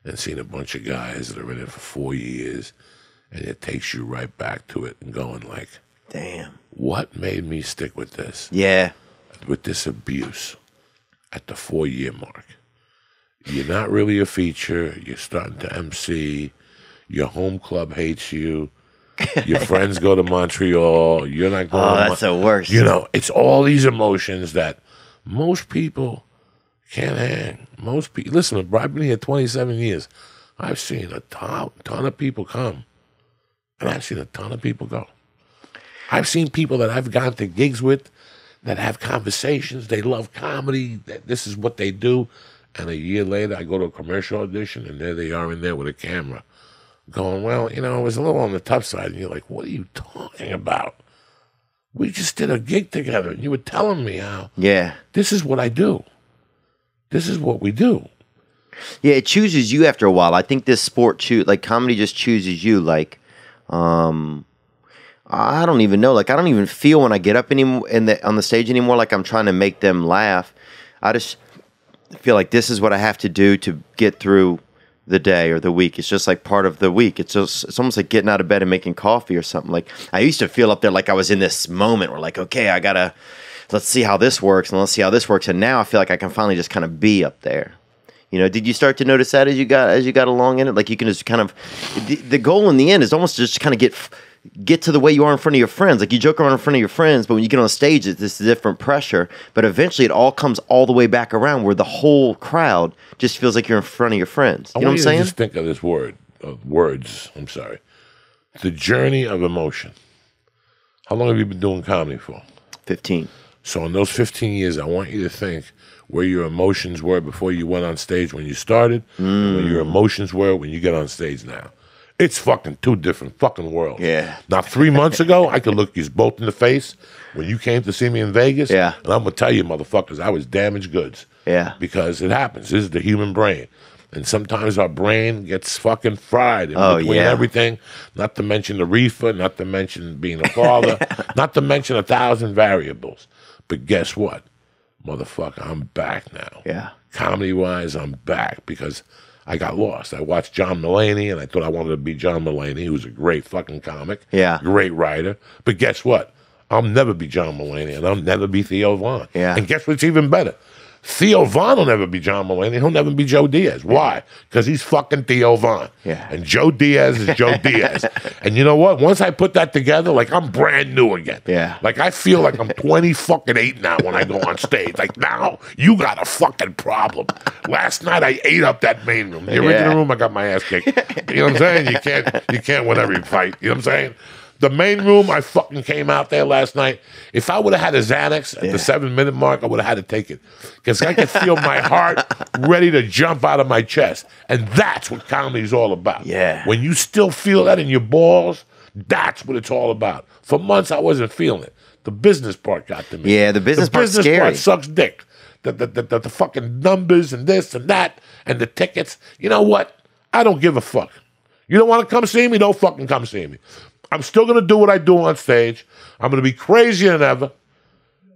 and seen a bunch of guys that are in it for 4 years, and it takes you right back to it and going like, damn, what made me stick with this? Yeah. With this abuse at the 4-year mark. You're not really a feature. You're starting to MC. Your home club hates you. Your friends go to Montreal. You're not going. Oh, that's the worst. You know, it's all these emotions that most people can't hang. Most people. Listen, I've been here 27 years. I've seen a ton of people come, and I've seen a ton of people go. I've seen people that I've gone to gigs with that have conversations. They love comedy. This is what they do. And a year later, I go to a commercial audition, and there they are in there with a camera, going, well, you know, it was a little on the tough side. And you're like, what are you talking about? We just did a gig together, and you were telling me how. Yeah. This is what I do. This is what we do. Yeah, it chooses you after a while. I think this sport, like comedy just chooses you. Like, I don't even know. Like, I don't even feel when I get up anymore on the stage anymore like I'm trying to make them laugh. I just feel like this is what I have to do to get through the day or the week. It's just like part of the week. It's almost like getting out of bed and making coffee or something. Like, I used to feel up there like I was in this moment where like, okay, let's see how this works and let's see how this works. And now I feel like I can finally just kind of be up there. You know, did you start to notice that as you got along in it? Like, you can just kind of, the goal in the end is almost just kind of get to the way you are in front of your friends. Like, you joke around in front of your friends, but when you get on stage, it's this different pressure. But eventually it all comes all the way back around where the whole crowd just feels like you're in front of your friends. You know what I'm saying? Just think of this words. I'm sorry. The journey of emotion. How long have you been doing comedy for? 15. So in those 15 years, I want you to think where your emotions were before you went on stage when you started, and where your emotions were when you get on stage now. It's fucking two different fucking worlds. Yeah. Now, 3 months ago, I could look you both in the face when you came to see me in Vegas. Yeah. And I'm going to tell you, motherfuckers, I was damaged goods. Yeah. Because it happens. This is the human brain. And sometimes our brain gets fucking fried in between everything. Not to mention the reefer, not to mention being a father, not to mention 1,000 variables. But guess what? Motherfucker, I'm back now. Yeah. Comedy-wise, I'm back because I got lost. I watched John Mulaney, and I thought I wanted to be John Mulaney, who's a great fucking comic, great writer. But guess what? I'll never be John Mulaney, and I'll never be Theo Von. Yeah. And guess what's even better? Theo Von will never be John Mulaney. He'll never be Joe Diaz. Why? Because he's fucking Theo Von. Yeah. And Joe Diaz is Joe Diaz. And you know what? Once I put that together, like, I'm brand new again. Yeah. Like, I feel like I'm 28 now when I go on stage. Like, now you got a fucking problem. Last night I ate up that main room. The original room, I got my ass kicked. You know what I'm saying? You can't win every fight. You know what I'm saying? The main room, I fucking came out there last night. If I would have had a Xanax at the 7-minute mark, I would have had to take it. Because I could feel my heart ready to jump out of my chest. And that's what comedy's all about. Yeah. When you still feel that in your balls, that's what it's all about. For months, I wasn't feeling it. The business part got to me. Yeah, the business part's scary. part sucks dick. The fucking numbers and this and that and the tickets. You know what? I don't give a fuck. You don't want to come see me? Don't fucking come see me. I'm still going to do what I do on stage. I'm going to be crazier than ever.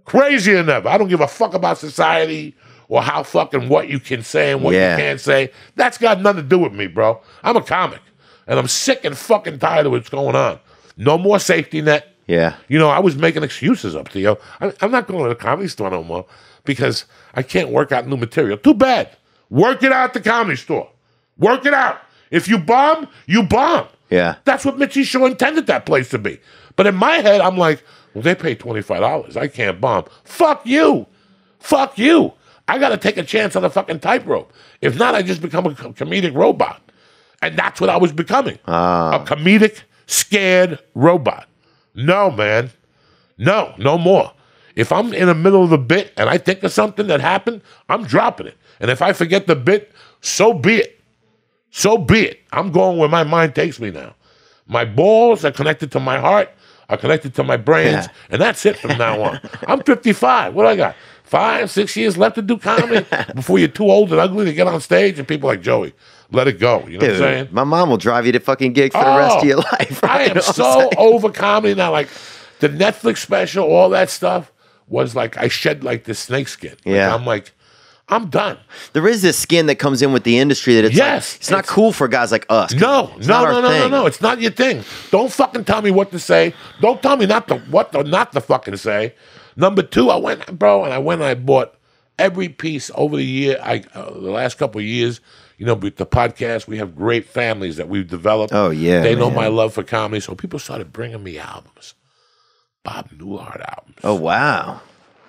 Crazier than ever. I don't give a fuck about society or how fucking what you can say and what you can't say. That's got nothing to do with me, bro. I'm a comic. And I'm sick and fucking tired of what's going on. No more safety net. Yeah. You know, I was making excuses up, Theo. I'm not going to the comedy store no more because I can't work out new material. Too bad. Work it out at the comedy store. Work it out. If you bomb, you bomb. Yeah. That's what Mitchie Shaw intended that place to be. But in my head, I'm like, well, they pay $25. I can't bomb. Fuck you. Fuck you. I got to take a chance on a fucking tightrope. If not, I just become a comedic robot. And that's what I was becoming. A comedic, scared robot. No, man. No more. If I'm in the middle of the bit and I think of something that happened, I'm dropping it. And if I forget the bit, so be it. So be it. I'm going where my mind takes me now. My balls are connected to my heart, are connected to my brains, and that's it from now on. I'm 55. What do I got? 5, 6 years left to do comedy before you're too old and ugly to get on stage and people like Joey. Let it go. You know what I'm saying? My mom will drive you to fucking gigs for the rest of your life. I am so over comedy now. Like the Netflix special, all that stuff was like I shed like this snakeskin. Yeah. I'm like, I'm done. There is this skin that comes in with the industry that it's like, it's not cool for guys like us. No. It's not your thing. Don't fucking tell me what to say. Don't tell me not to fucking say. Number 2, I went and I bought every piece over the year. The last couple of years. You know, with the podcast, we have great families that we've developed. Oh, yeah. They know my love for comedy. So people started bringing me albums. Bob Newhart albums. Oh, wow.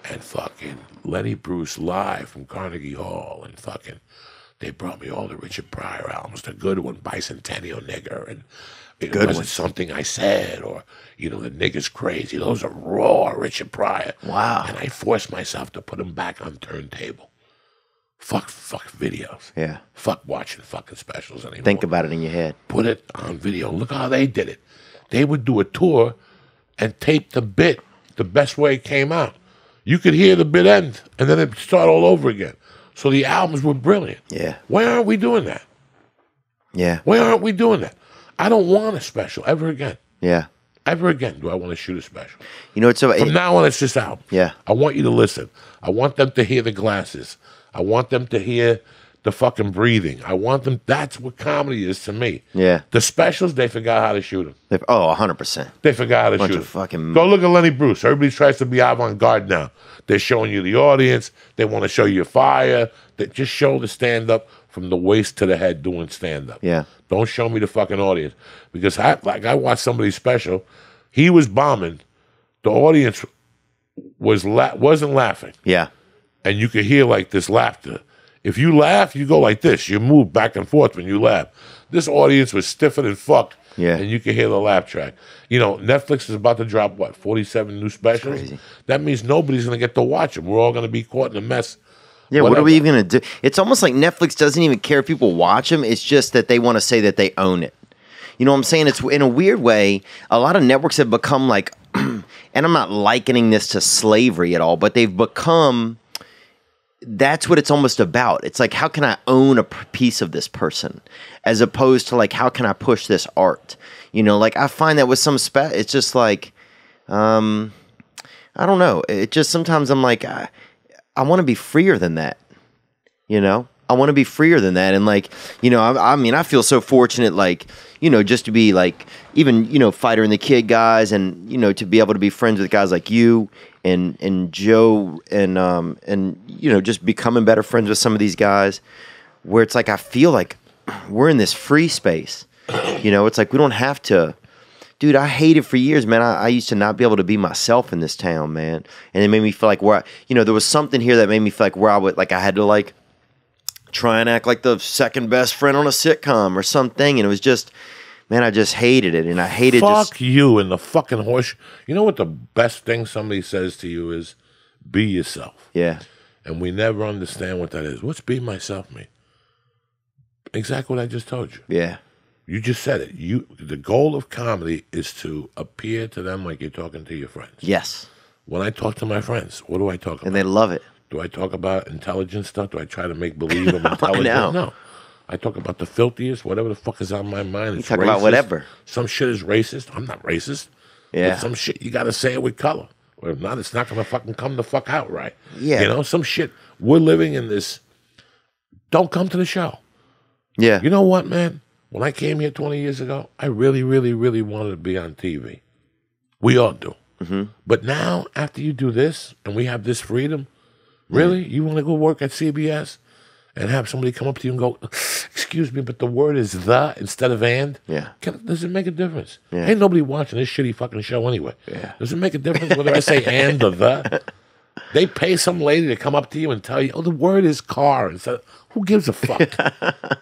And fucking Lenny Bruce live from Carnegie Hall. And fucking, they brought me all the Richard Pryor albums. The good one, Bicentennial Nigger. And it wasn't something I said. Or, you know, the nigger's crazy. Those are raw Richard Pryor. Wow. And I forced myself to put them back on turntable. Fuck videos. Yeah. Fuck watching fucking specials anymore. Think about it in your head. Put it on video. Look how they did it. They would do a tour and tape the bit the best way it came out. You could hear the bit end and then it'd start all over again. So the albums were brilliant. Yeah. Why aren't we doing that? Yeah. Why aren't we doing that? I don't want a special ever again. Yeah. Ever again do I want to shoot a special. You know, it's so... From now on, it's just albums. Yeah. I want you to listen. I want them to hear the glasses. I want them to hear the fucking breathing. I want them... That's what comedy is to me. Yeah. The specials, they forgot how to shoot them. 100%. They forgot how to Bunch shoot of them. fucking... Go look at Lenny Bruce. Everybody tries to be avant-garde now. They're showing you the audience. They want to show you fire. They just show the stand-up from the waist to the head doing stand-up. Yeah. Don't show me the fucking audience. Because I watched somebody's special. He was bombing. The audience wasn't laughing. Yeah. And you could hear like this laughter. If you laugh, you go like this. You move back and forth when you laugh. This audience was stiffer than fuck. Yeah. And you could hear the laugh track. You know, Netflix is about to drop, 47 new specials? Crazy. That means nobody's going to get to watch them. We're all going to be caught in a mess. Yeah, Whatever. what are we even going to do? It's almost like Netflix doesn't even care if people watch them. It's just that they want to say that they own it. You know what I'm saying? It's in a weird way, a lot of networks have become like, and I'm not likening this to slavery at all, but they've become, that's what it's almost about. It's like, how can I own a piece of this person? As opposed to like, how can I push this art? You know, like I find that with some it's just like, I don't know. It just, sometimes I'm like, I want to be freer than that, you know? I want to be freer than that. And like, you know, I mean, I feel so fortunate, like, you know, just to be like, even, you know, Fighter and the Kid guys and, you know, to be able to be friends with guys like you and Joe and, you know, just becoming better friends with some of these guys where it's like, I feel like we're in this free space, you know, it's like, we don't have to, dude, I hated for years, man. I used to not be able to be myself in this town, man. And it made me feel like you know, there was something here that made me feel like where I had to like, try and act like the second best friend on a sitcom or something. And it was just, man, I just hated it, and I hated Fuck you and the fucking horse. You know what the best thing somebody says to you is, be yourself. Yeah. And we never understand what that is. What's be myself mean? Exactly what I just told you. Yeah. You just said it. The goal of comedy is to appear to them like you're talking to your friends. Yes. When I talk to my friends, what do I talk about? And they love it. Do I talk about intelligent stuff? Do I try to make believe I'm intelligent? know. No. I talk about the filthiest, whatever the fuck is on my mind. You It's talk racist. about whatever. Some shit is racist. I'm not racist. Yeah. But some shit, you got to say it with color. Or if not, it's not going to fucking come the fuck out right. Yeah. You know, some shit, we're living in this, don't come to the show. Yeah. You know what, man? When I came here 20 years ago, I really, really, really wanted to be on TV. We all do. Mm-hmm. But now, after you do this, and we have this freedom, really? You want to go work at CBS and have somebody come up to you and go, excuse me, but the word is the instead of and? Yeah. Does it make a difference? Yeah. Ain't nobody watching this shitty fucking show anyway. Yeah. Does it make a difference whether I say and or the? They pay some lady to come up to you and tell you, oh, the word is car. Instead, who gives a fuck?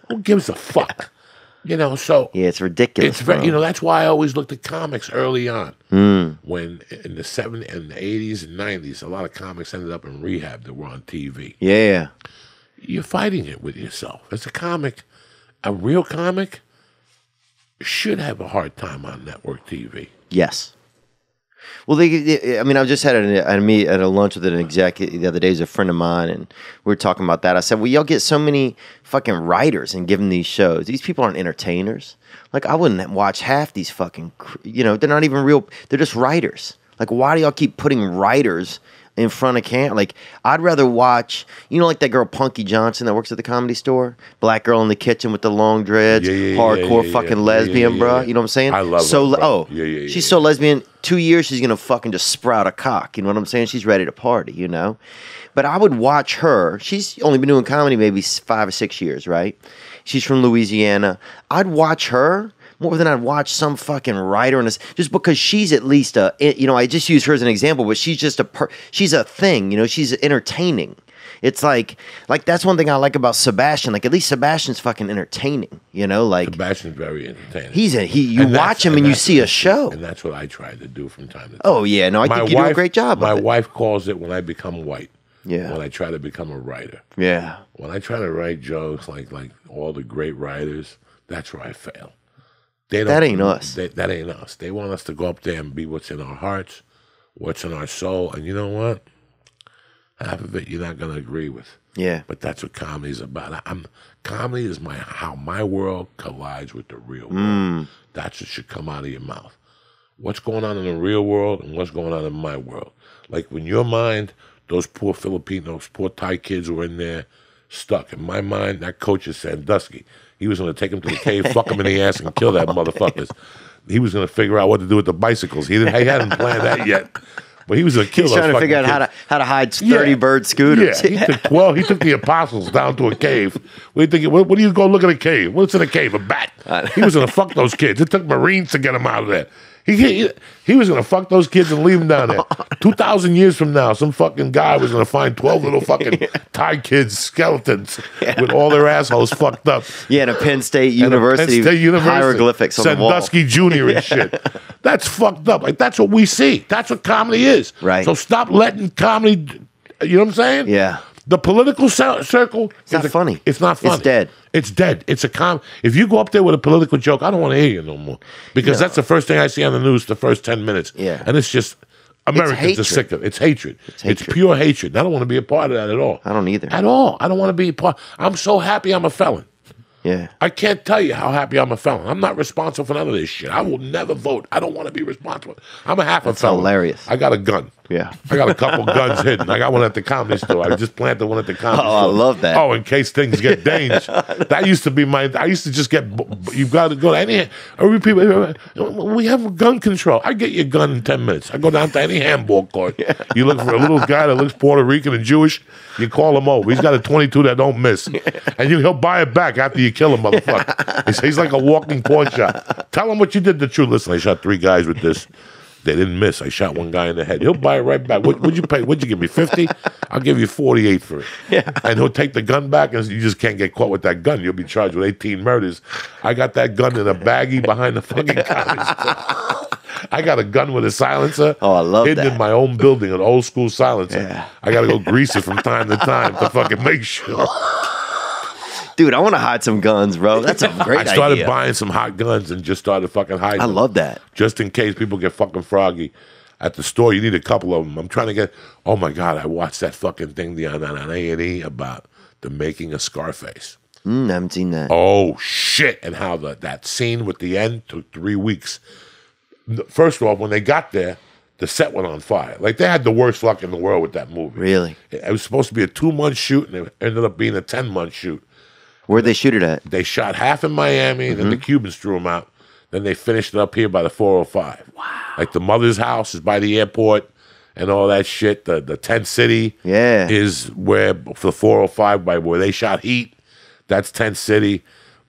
Who gives a fuck? You know, so Yeah, it's ridiculous. it's very, bro. you know, that's why I always looked at comics early on. When in the 70s and the 80s and 90s, a lot of comics ended up in rehab that were on TV. Yeah. You're fighting it with yourself. As a comic, a real comic should have a hard time on network TV. Yes. Well, I mean, I just had at a lunch with an exec the other day. He's a friend of mine, and we were talking about that. I said, well, y'all get so many fucking writers and give them these shows. These people aren't entertainers. Like, I wouldn't watch half these fucking, they're not even real. They're just writers. Like, why do y'all keep putting writers in front of camera? Like, I'd rather watch, like that girl Punky Johnson that works at the Comedy Store? Black girl in the kitchen with the long dreads, hardcore fucking lesbian, bro. You know what I'm saying? I love so, her, bro. She's so lesbian. 2 years, she's going to fucking just sprout a cock. You know what I'm saying? She's ready to party, But I would watch her. She's only been doing comedy maybe 5 or 6 years, right? She's from Louisiana. I'd watch her more than I'd watch some fucking writer in this, just because she's at least I just use her as an example, but she's just she's a thing, she's entertaining. It's like that's one thing I like about Sebastian. Like, at least Sebastian's fucking entertaining, like Sebastian's very entertaining. You watch him and you see a show. And that's what I try to do from time to time. Oh yeah, no, I think you do a great job. My wife calls it when I become white. Yeah. When I try to become a writer. Yeah. When I try to write jokes like all the great writers, that's where I fail. That ain't us. That ain't us. They want us to go up there and be what's in our hearts, what's in our soul, and you know what? Half of it you're not going to agree with. Yeah. But that's what comedy's about. Comedy is how my world collides with the real world. That's what should come out of your mouth. What's going on in the real world and what's going on in my world. Like, when your mind, those poor Filipinos, poor Thai kids were in there stuck. In my mind, that coach is Sandusky. He was going to take him to the cave, fuck him in the ass, and kill that motherfuckers. He was going to figure out what to do with the bicycles. He hadn't planned that yet. But he was going to kill He's those trying to figure out kids. how to hide 30 bird scooters. Yeah, he took the apostles down to a cave. What do you go look at a cave? What's in a cave? A bat. He was going to fuck those kids. It took Marines to get him out of there. He was going to fuck those kids and leave them down there. 2,000 years from now, some fucking guy was going to find 12 little fucking Thai kids, skeletons, with all their assholes fucked up. Yeah, and a Penn State University hieroglyphics on the wall. Sandusky Jr. and shit. That's fucked up. Like, that's what we see. That's what comedy is. Right. So stop letting comedy, you know what I'm saying? Yeah. The political circle. It's not funny. It's not funny. It's dead. It's dead. It's if you go up there with a political joke, I don't want to hear you no more. Because that's the first thing I see on the news the first 10 minutes. Yeah. And it's just, Americans are sick of it. It's hatred. It's pure hatred. I don't want to be a part of that at all. I don't either. At all. I don't want to be a part. I'm so happy I'm a felon. Yeah. I can't tell you how happy I'm a felon. I'm not responsible for none of this shit. I will never vote. I don't want to be responsible. I'm a half a felon. Hilarious. I got a gun. Yeah. I got a couple guns hidden. I got one at the Comedy Store. I just planted one at the Comedy Store. I love that. Oh, in case things get dangerous. That used to be I used to just get, you've got to go to any, we have gun control. I get your gun in 10 minutes. I go down to any handball court. Yeah. You look for a little guy that looks Puerto Rican and Jewish, you call him over. He's got a 22 that don't miss. And he'll buy it back after you kill him, motherfucker. He's like a walking pawn shop. Tell him what you did to True. Listen, I shot 3 guys with this. They didn't miss. I shot one guy in the head. He'll buy it right back. What'd you pay? What'd you give me, 50? I'll give you 48 for it. Yeah. And he'll take the gun back, and you just can't get caught with that gun. You'll be charged with 18 murders. I got that gun in a baggie behind the fucking counter. I got a gun with a silencer. Oh, I love hidden that. in my own building, an old school silencer. Yeah. I got to go grease it from time to time to fucking make sure. Dude, I want to hide some guns, bro. That's a great idea. I started buying some hot guns and just started fucking hiding them. love that. Just in case people get fucking froggy. At the store, you need a couple of them. I'm trying to get, oh my God, I watched that fucking thing on A&E about the making of Scarface. I haven't seen that. Oh, shit. And how that scene with the end took 3 weeks. First of all, when they got there, the set went on fire. Like, they had the worst luck in the world with that movie. Really? It was supposed to be a 2-month shoot, and it ended up being a 10-month shoot. Where'd they shoot it at? They shot half in Miami, and then the Cubans threw them out. Then they finished it up here by the 405. Wow. Like, the mother's house is by the airport and all that shit. The tent city is where, for the 405, by where they shot Heat. That's tent city.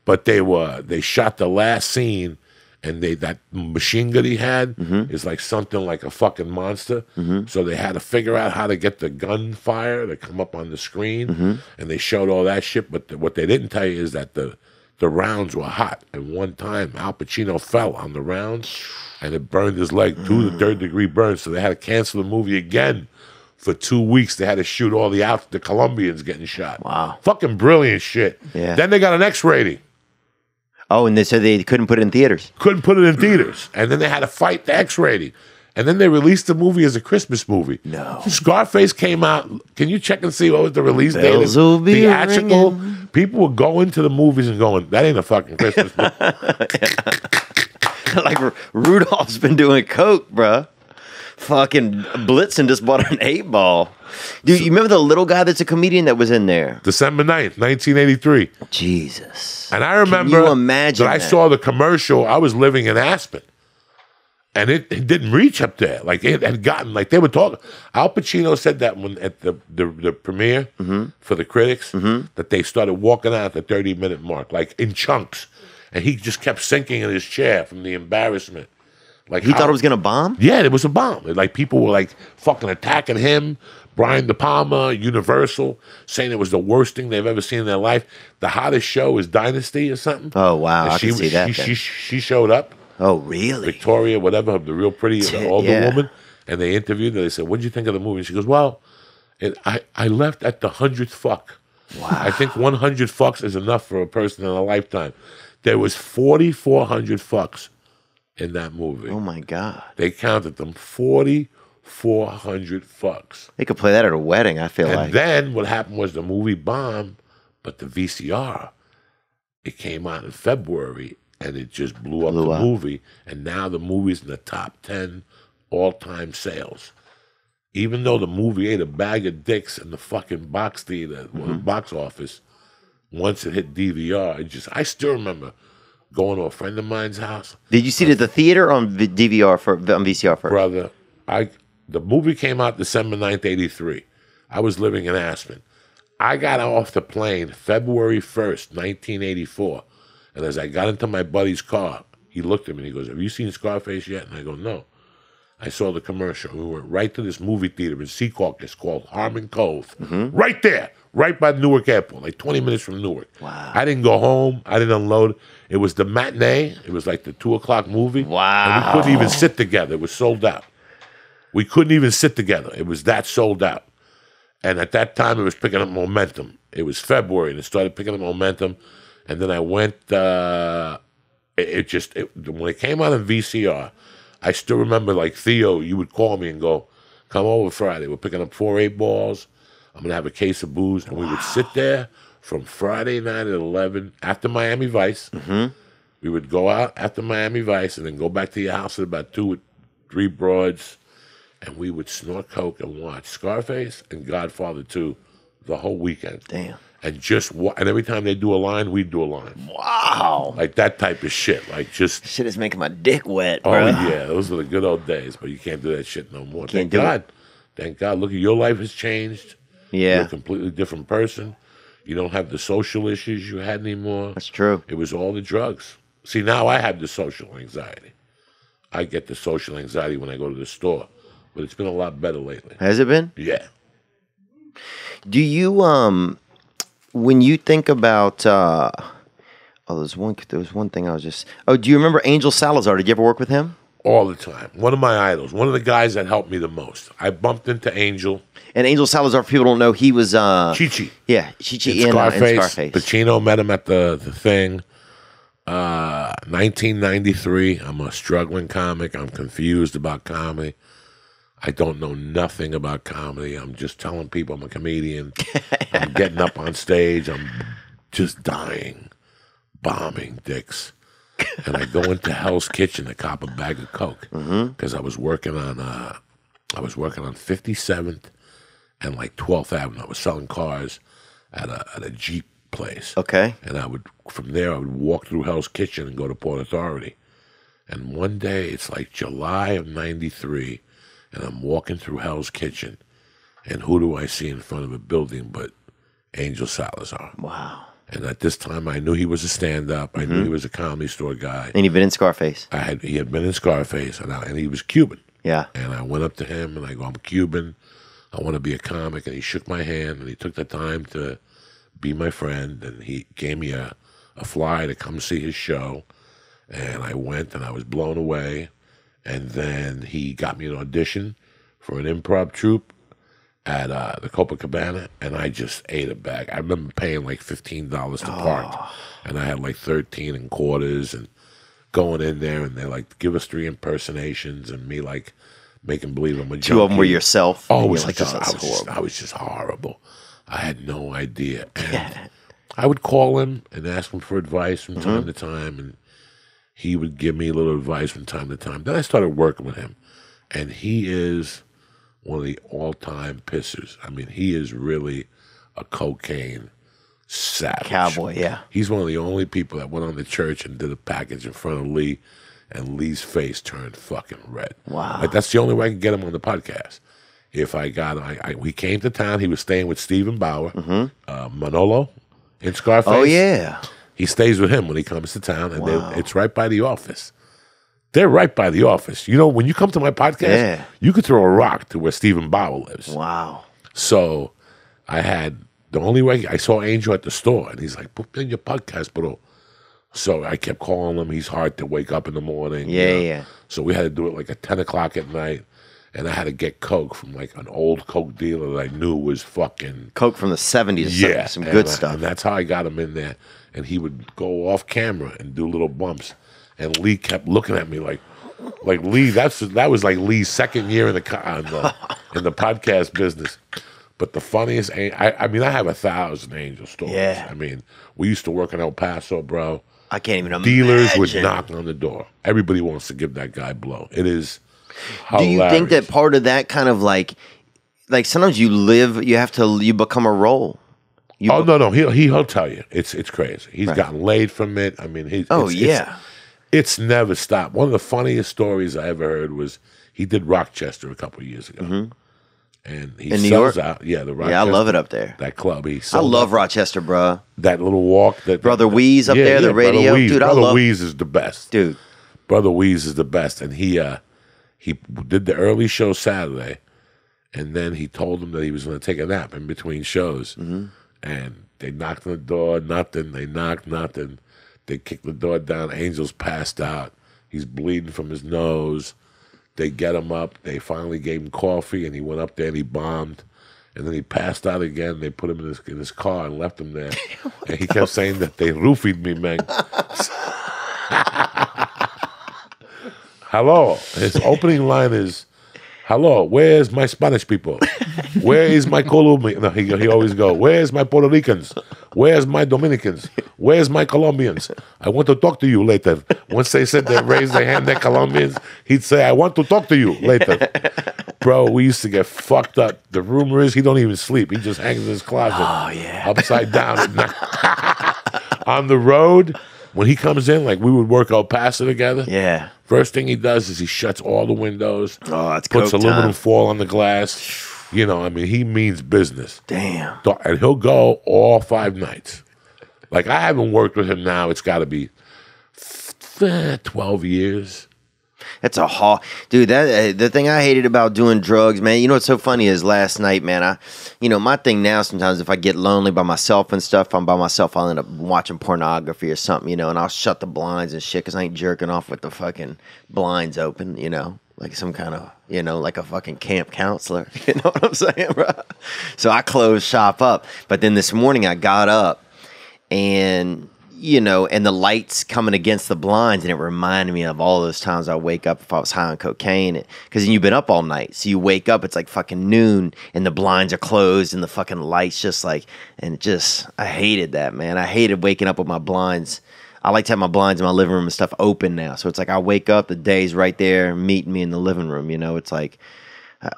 But they shot the last scene, and that machine gun he had is like something like a fucking monster. So they had to figure out how to get the gunfire to come up on the screen, and they showed all that shit. But what they didn't tell you is that the rounds were hot. And one time, Al Pacino fell on the rounds, and it burned his leg, 2 to 3rd degree burns. So they had to cancel the movie again for 2 weeks. They had to shoot all the Colombians getting shot. Wow. Fucking brilliant shit. Yeah. Then they got an X rating. Oh, and they said they couldn't put it in theaters. Couldn't put it in theaters. And then they had to fight the X rating. And then they released the movie as a Christmas movie. No. Scarface came out. Can you check and see what was the release date? Bells will be theatrical. ringing. People would go into the movies and going, that ain't a fucking Christmas movie. Like Rudolph's been doing coke, bruh. Fucking Blitzen just bought an 8-ball. Dude, you remember the little guy that's a comedian that was in there? December 9th, 1983. Jesus. And I remember Can you imagine that I saw the commercial. I was living in Aspen. And it didn't reach up there. Like, it had gotten, like, they were talking. Al Pacino said that when at the premiere for the critics, that they started walking out at the 30-minute mark, like, in chunks. And he just kept sinking in his chair from the embarrassment. Like, he thought it was going to bomb? Yeah, it was a bomb. Like, people were, like, fucking attacking him. Brian De Palma, Universal, saying it was the worst thing they've ever seen in their life. The hottest show is Dynasty or something. Oh, wow. And I can see that. She showed up. Oh, really? Victoria, whatever, the real pretty older woman. And they interviewed her. They said, what'd you think of the movie? And she goes, well, I left at the 100th fuck. Wow. I think 100 fucks is enough for a person in a lifetime. There was 4,400 fucks in that movie. Oh, my God. They counted them, 4,400 fucks. They could play that at a wedding, I feel like. And then what happened was the movie bombed, but the VCR, it came out in February, and it just blew up the movie. And now the movie's in the top 10 all-time sales. Even though the movie ate a bag of dicks in the fucking box theater, box office, once it hit DVR, I still remember going to a friend of mine's house. Did you see it at the theater or on VCR first? Brother, the movie came out December 9th, 83. I was living in Aspen. I got off the plane February 1st, 1984. And as I got into my buddy's car, he looked at me and he goes, have you seen Scarface yet? And I go, no. I saw the commercial. We went right to this movie theater in Secaucus called Harmon Cove. Right there, right by Newark Airport, like 20 minutes from Newark. Wow. I didn't go home. I didn't unload. It was the matinee. It was like the 2 o'clock movie. Wow. And we couldn't even sit together. It was sold out. We couldn't even sit together. It was that sold out. And at that time, it was picking up momentum. It was February, and it started picking up momentum. And then I went, when it came out in VCR, I still remember, like, Theo, you would call me and go, come over Friday. We're picking up 4 8-balls. I'm going to have a case of booze. And we would sit there from Friday night at 11 after Miami Vice. We would go out after Miami Vice and then go back to your house at about 2 or 3 broads. And we would snort coke and watch Scarface and Godfather 2 the whole weekend. Damn. And and every time they do a line, we'd do a line. Wow. Like that type of shit. Like just. Shit is making my dick wet, Oh, bro. yeah. Those were the good old days. But you can't do that shit no more. Can't do it. Thank God. Look, your life has changed. Yeah. You're a completely different person. You don't have the social issues you had anymore. That's true. It was all the drugs. See, now I have the social anxiety. I get the social anxiety when I go to the store. But it's been a lot better lately. Has it been? Yeah. Do you when you think about there's one thing I was just do you remember Angel Salazar? Did you ever work with him? All the time. One of my idols. One of the guys that helped me the most. I bumped into Angel. And Angel Salazar, for people don't know, he was Chi-Chi. Yeah, Chi-Chi in in Scarface. Pacino met him at the thing. 1993. I'm a struggling comic. I'm confused about comedy. I don't know nothing about comedy. I'm just telling people I'm a comedian. I'm getting up on stage. I'm just dying, bombing dicks. And I go into Hell's Kitchen to cop a bag of Coke because I was working on 57th and like 12th Avenue. I was selling cars at a Jeep place. Okay. And from there I would walk through Hell's Kitchen and go to Port Authority. And one day it's like July of '93, and I'm walking through Hell's Kitchen, and who do I see in front of a building but Angel Salazar? Wow. And at this time, I knew he was a stand-up. I knew he was a comedy store guy. And he'd been in Scarface. He had been in Scarface, and he was Cuban. Yeah. And I went up to him, and I go, I'm Cuban. I want to be a comic. And he shook my hand, and he took the time to be my friend. And he gave me a fly to come see his show. And I went, and I was blown away. And then he got me an audition for an improv troupe at the Copacabana, and I just ate a bag. I remember paying like $15 to park, and I had like 13 and quarters, and going in there, and they like give us 3 impersonations, and me like making believe I'm a junkie. 2 of them were yourself. Oh, it was like, just, I was just horrible. I had no idea. And I would call him and ask him for advice from time to time, and he would give me a little advice from time to time. Then I started working with him, and he is one of the all-time pissers. I mean, he is really a cocaine savage. Cowboy, yeah. He's one of the only people that went on to church and did a package in front of Lee, and Lee's face turned fucking red. Wow. Like, that's the only way I could get him on the podcast. If I got him, he came to town. He was staying with Stephen Bauer, Manolo in Scarface. Oh, yeah. He stays with him when he comes to town, and it's right by the office. They're right by the office. You know, when you come to my podcast, you could throw a rock to where Stephen Bauer lives. Wow. So the only way, I saw Angel at the store, and he's like, put me in your podcast, bro. So I kept calling him. He's hard to wake up in the morning. Yeah. So we had to do it like at 10 o'clock at night, and I had to get Coke from like an old Coke dealer that I knew was fucking... Coke from the 70s. Yeah. Some good stuff. And that's how I got him in there. And he would go off camera and do little bumps. And Lee kept looking at me like Lee. That was like Lee's second year in the podcast business. But the funniest, I mean, I have 1,000 Angel stories. Yeah. I mean, we used to work in El Paso, bro. I can't even imagine. Dealers would knock on the door. Everybody wants to give that guy blow. It is hilarious. Do you think that part of that kind of like sometimes you become a role? No, he'll tell you. It's crazy. He's gotten laid from it. I mean, it's never stopped. One of the funniest stories I ever heard was he did Rochester a couple of years ago. And he in New sells York? out. Yeah, the Rochester. Yeah, I love it up there. That club. I love Rochester, bro. That little walk. Brother Weeze up there, the radio. Dude, Brother Weeze is the best. Dude. Brother Weeze is the best. And he did the early show Saturday, and then he told them that he was going to take a nap in between shows. And they knocked on the door, nothing. They knocked, nothing. They kicked the door down. Angel's passed out. He's bleeding from his nose. They get him up. They finally gave him coffee, and he went up there and he bombed. And then he passed out again. They put him in his car and left him there. And he kept saying that they roofied me, man. Hello. His opening line is, hello, where's my Spanish people? Where is my Colombian? No, he always go, where's my Puerto Ricans? Where's my Dominicans? Where's my Colombians? I want to talk to you later. Once they said they raised their hand, they're Colombians, he'd say, I want to talk to you later. Bro, we used to get fucked up. The rumor is he don't even sleep. He just hangs in his closet. Oh, yeah. Upside down at night. On the road, when he comes in, like we would work El Paso together. Yeah. First thing he does is he shuts all the windows. Oh, that's puts Coke aluminum time. foil on the glass. You know, I mean, he means business. Damn. And he'll go all 5 nights. Like, I haven't worked with him now. It's got to be 12 years. That's a hard, dude. That the thing I hated about doing drugs, man. You know what's so funny is last night, man. My thing now sometimes if I get lonely by myself and stuff, I'm by myself. I'll end up watching pornography or something, and I'll shut the blinds and shit because I ain't jerking off with the fucking blinds open, like some kind of, like a fucking camp counselor. You know what I'm saying, bro? So I closed shop up, but then this morning I got up and. And the lights coming against the blinds, and it reminded me of all those times I wake up if I was high on cocaine. Because you've been up all night, so you wake up, it's like fucking noon, and the blinds are closed, and the fucking lights I hated that, man. I hated waking up with my blinds. I like to have my blinds in my living room and stuff open now, so it's like I wake up, the day's right there meeting me in the living room. It's like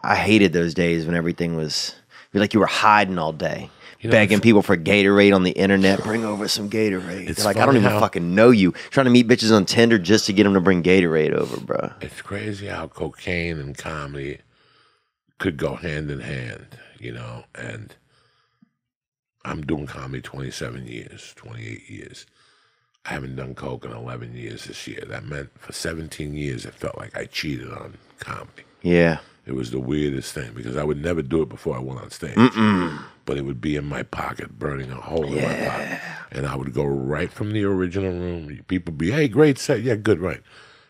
I hated those days when everything was like you were hiding all day. Begging people for Gatorade on the internet. Bring over some Gatorade. It's like, I don't even fucking know you. Trying to meet bitches on Tinder just to get them to bring Gatorade over, bro. It's crazy how cocaine and comedy could go hand in hand, and I'm doing comedy 27 years, 28 years. I haven't done coke in 11 years this year. That meant for 17 years, it felt like I cheated on comedy. Yeah. It was the weirdest thing because I would never do it before I went on stage. But it would be in my pocket, burning a hole in my pocket. And I would go right from the original room. People would be, hey, great set. Yeah, good, right.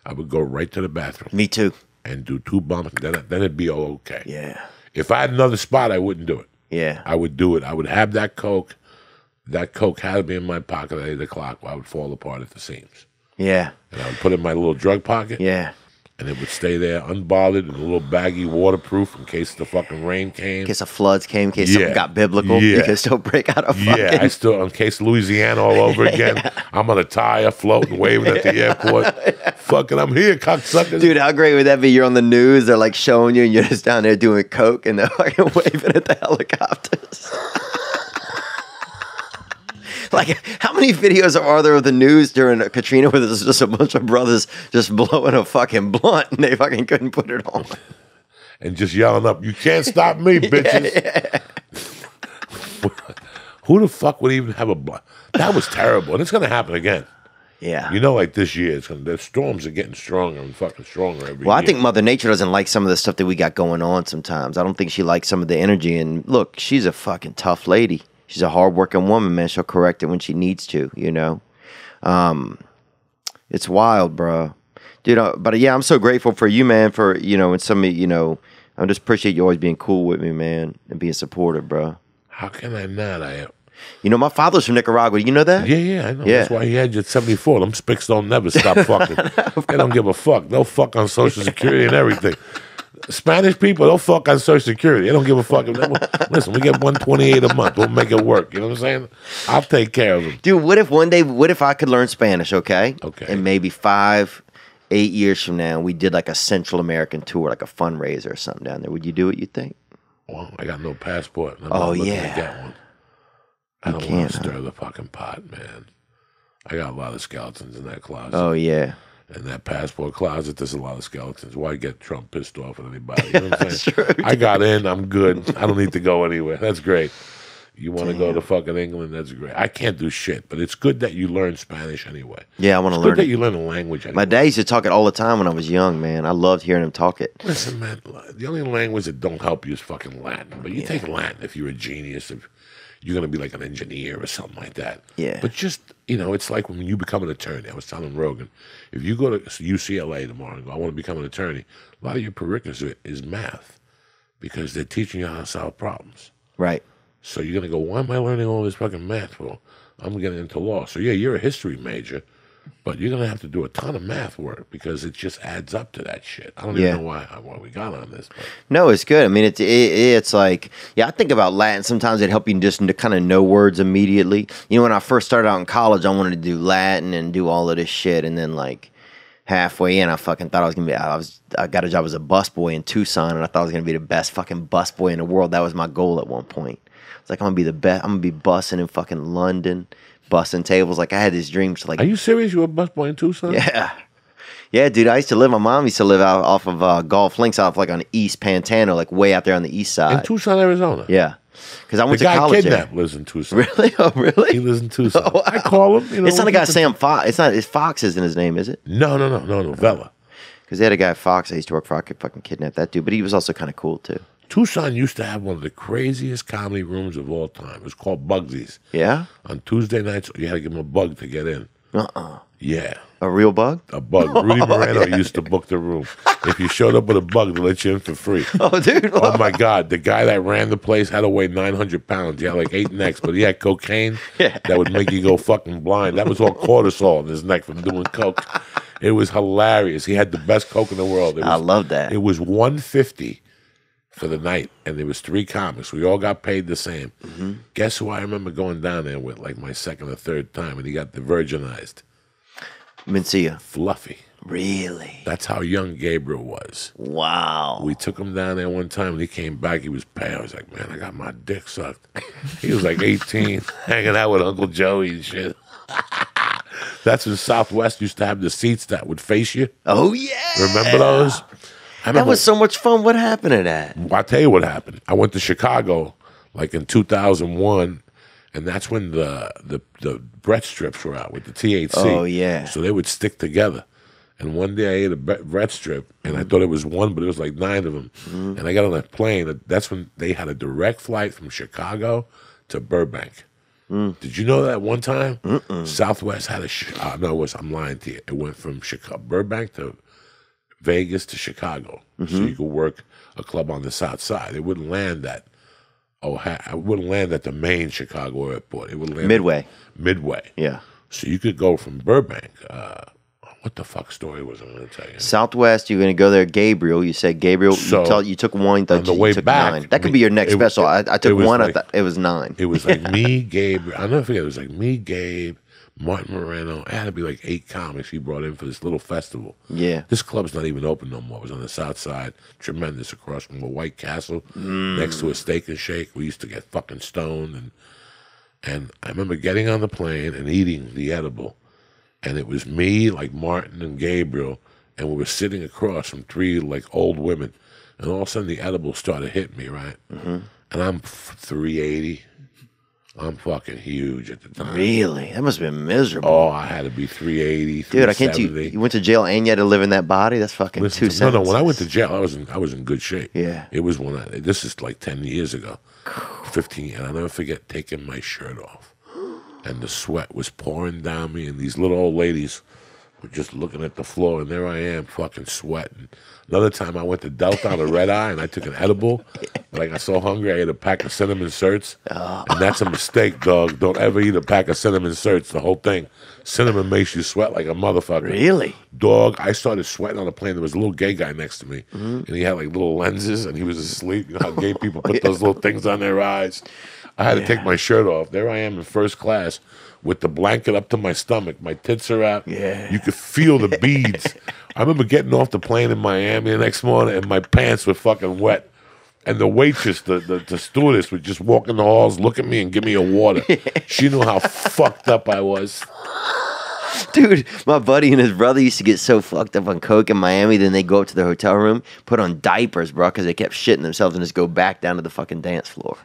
I would go right to the bathroom. Me too. And do 2 bumps. Then it'd be all okay. Yeah. If I had another spot, I wouldn't do it. Yeah. I would do it. I would have that coke. That coke had to be in my pocket at 8 o'clock. I would fall apart at the seams. Yeah. And I would put it in my little drug pocket. Yeah. And it would stay there unbothered in a little baggy, waterproof in case the fucking rain came. In case the floods came, in case something got biblical. You could still break out of fucking... Yeah, I still, in case Louisiana all over again, I'm on a tire floating, waving at the airport. Fucking, I'm here, cocksuckers. Dude, how great would that be? You're on the news, they're like showing you, and you're just down there doing coke, and they're fucking waving at the helicopters. Like, how many videos are there of the news during Katrina where there's just a bunch of brothers just blowing a fucking blunt and they fucking couldn't put it on? And just yelling up, you can't stop me, bitches. Yeah. Who the fuck would even have a blunt? That was terrible. And it's going to happen again. Yeah. Like this year, the storms are getting stronger and fucking stronger every year. Well, I think Mother Nature doesn't like some of the stuff that we got going on sometimes. I don't think she likes some of the energy. And look, she's a fucking tough lady. She's a hardworking woman, man. She'll correct it when she needs to, It's wild, bro. Dude, but yeah, I'm so grateful for you, man, for, and some of I just appreciate you always being cool with me, man, and being supportive, bro. How can I not? My father's from Nicaragua. You know that? Yeah, I know. Yeah. That's why he had you at 74. Them spics don't never stop fucking. They don't give a fuck. They'll fuck on Social Security and everything. Spanish people, they'll fuck on Social Security. They don't give a fuck. Listen, we get $128 a month. We'll make it work. You know what I'm saying? I'll take care of them. Dude, what if I could learn Spanish, okay? Okay. And maybe 5, 8 years from now, we did like a Central American tour, like a fundraiser or something down there. Would you do it, you think? Well, I got no passport. I'm not looking yeah. to get one. I don't want to stir the fucking pot, man. I got a lot of skeletons in that closet. Oh, yeah. In that passport closet, there's a lot of skeletons. Why get Trump pissed off at anybody? You know what I'm saying? True, I got in. I'm good. I don't need to go anywhere. That's great. You want to go to fucking England? That's great. I can't do shit, but it's good that you learn Spanish anyway. Yeah, I want to learn. It's good that you learn a language anyway. My dad used to talk it all the time when I was young, man. I loved hearing him talk it. Listen, man, the only language that don't help you is fucking Latin. But you take Latin if you're a genius, if you're going to be like an engineer or something like that. Yeah. But just, it's like when you become an attorney. I was telling Rogan, if you go to UCLA tomorrow and go, I want to become an attorney, a lot of your prerequisite is math because they're teaching you how to solve problems. Right. So you're going to go, why am I learning all this fucking math for? I'm getting into law. So, yeah, you're a history major, but you're going to have to do a ton of math work because it just adds up to that shit. I don't even know why we got on this. But. No, it's good. I mean, it's like, I think about Latin. Sometimes it helps you just to kind of know words immediately. When I first started out in college, I wanted to do Latin and do all of this shit. And then, like, halfway in, I fucking thought I was going to be, I got a job as a busboy in Tucson, and I thought I was going to be the best fucking busboy in the world. That was my goal at one point. It's like, I'm going to be the best. I'm going to be bussing in fucking London, bussing tables. Like, I had this dream to, like... Are you serious? You were a busboy in Tucson? Yeah. Yeah, dude, my mom used to live out off of Gulf Links, off like on East Pantano, like way out there on the east side. In Tucson, Arizona? Yeah. Because I went to college there. The guy kidnapped lives in Tucson. Really? Oh, really? He lives in Tucson. Oh, wow. I call him. It's not a guy Sam Fox. It's Fox isn't his name, is it? No. Vela. Because they had a guy at Fox I used to work for. I could fucking kidnap that dude. But he was also kind of cool, too. Tucson used to have one of the craziest comedy rooms of all time. It was called Bugsy's. Yeah? On Tuesday nights, you had to give him a bug to get in. Yeah. A real bug? A bug. Rudy Moreno used to book the room. If you showed up with a bug, they let you in for free. Oh, dude. Oh, my God. The guy that ran the place had to weigh 900 pounds. He had like 8 necks, but he had cocaine that would make you go fucking blind. That was all cortisol in his neck from doing coke. It was hilarious. He had the best coke in the world. I love that. It was $150 for the night, and there was 3 comics. We all got paid the same. Guess who I remember going down there with, like my second or third time, and he got the virginized. Mencia. Fluffy. Really? That's how young Gabriel was. Wow. We took him down there one time, and he came back. He was pale. I was like, man, I got my dick sucked. He was like 18, hanging out with Uncle Joey and shit. That's when Southwest used to have the seats that would face you. Oh, yeah. Remember those? That was so much fun. What happened to that? Well, I'll tell you what happened. I went to Chicago like in 2001, and that's when the bread strips were out with the THC. Oh, yeah. So they would stick together. And one day I ate a bread strip, and I thought it was one, but it was like 9 of them. And I got on that plane. That's when they had a direct flight from Chicago to Burbank. Did you know that one time? Southwest had a no, I'm lying to you. It went from Burbank to Vegas to Chicago, so you could work a club on the South Side. It wouldn't land at it wouldn't land at the main Chicago airport. It would land Midway. Yeah. So you could go from Burbank. What the fuck story was I going to tell you? Southwest, you're going to go there. Gabriel, you said Gabriel. So, you took 1. On the way took back, 9. That could be your next special. I took 1. I thought it was 9. It was like me, Gabe. I'll never forget. It was like me, Gabe, Martin Moreno. It had to be like 8 comics he brought in for this little festival. Yeah. This club's not even open no more. It was on the South Side. Tremendous, across from the White Castle, next to a Steak and Shake. We used to get fucking stoned. And I remember getting on the plane and eating the edible. And it was me, like Martin and Gabriel, and we were sitting across from 3 like old women. And all of a sudden the edible started hitting me, right? And I'm 380. I'm fucking huge at the time. Really? That must have been miserable. Oh, I had to be 380. Dude, I can't. You went to jail and you had to live in that body. That's fucking Listen, 2 cents. No, when I went to jail, I was in good shape. Yeah. It was this is like 10 years ago, 15, and I'll never forget taking my shirt off. And the sweat was pouring down me, and these little old ladies were just looking at the floor, and there I am, fucking sweating. Another time I went to Delta on a red eye, and I took an edible. But I got so hungry, I ate a pack of cinnamon certs. And that's a mistake, dog. Don't ever eat a pack of cinnamon certs, the whole thing. Cinnamon makes you sweat like a motherfucker. Really? Dog, I started sweating on the plane. There was a little gay guy next to me, and he had like little lenses, and he was asleep. You know how gay people put those little things on their eyes? I had to take my shirt off. There I am in first class with the blanket up to my stomach. My tits are out. Yeah. You could feel the beads. I remember getting off the plane in Miami the next morning, and my pants were fucking wet. And the waitress, the stewardess, would just walk in the halls, look at me, and give me a water. She knew how fucked up I was. Dude, my buddy and his brother used to get so fucked up on coke in Miami, then they go up to their hotel room, put on diapers, bro, because they kept shitting themselves, and just go back down to the fucking dance floor.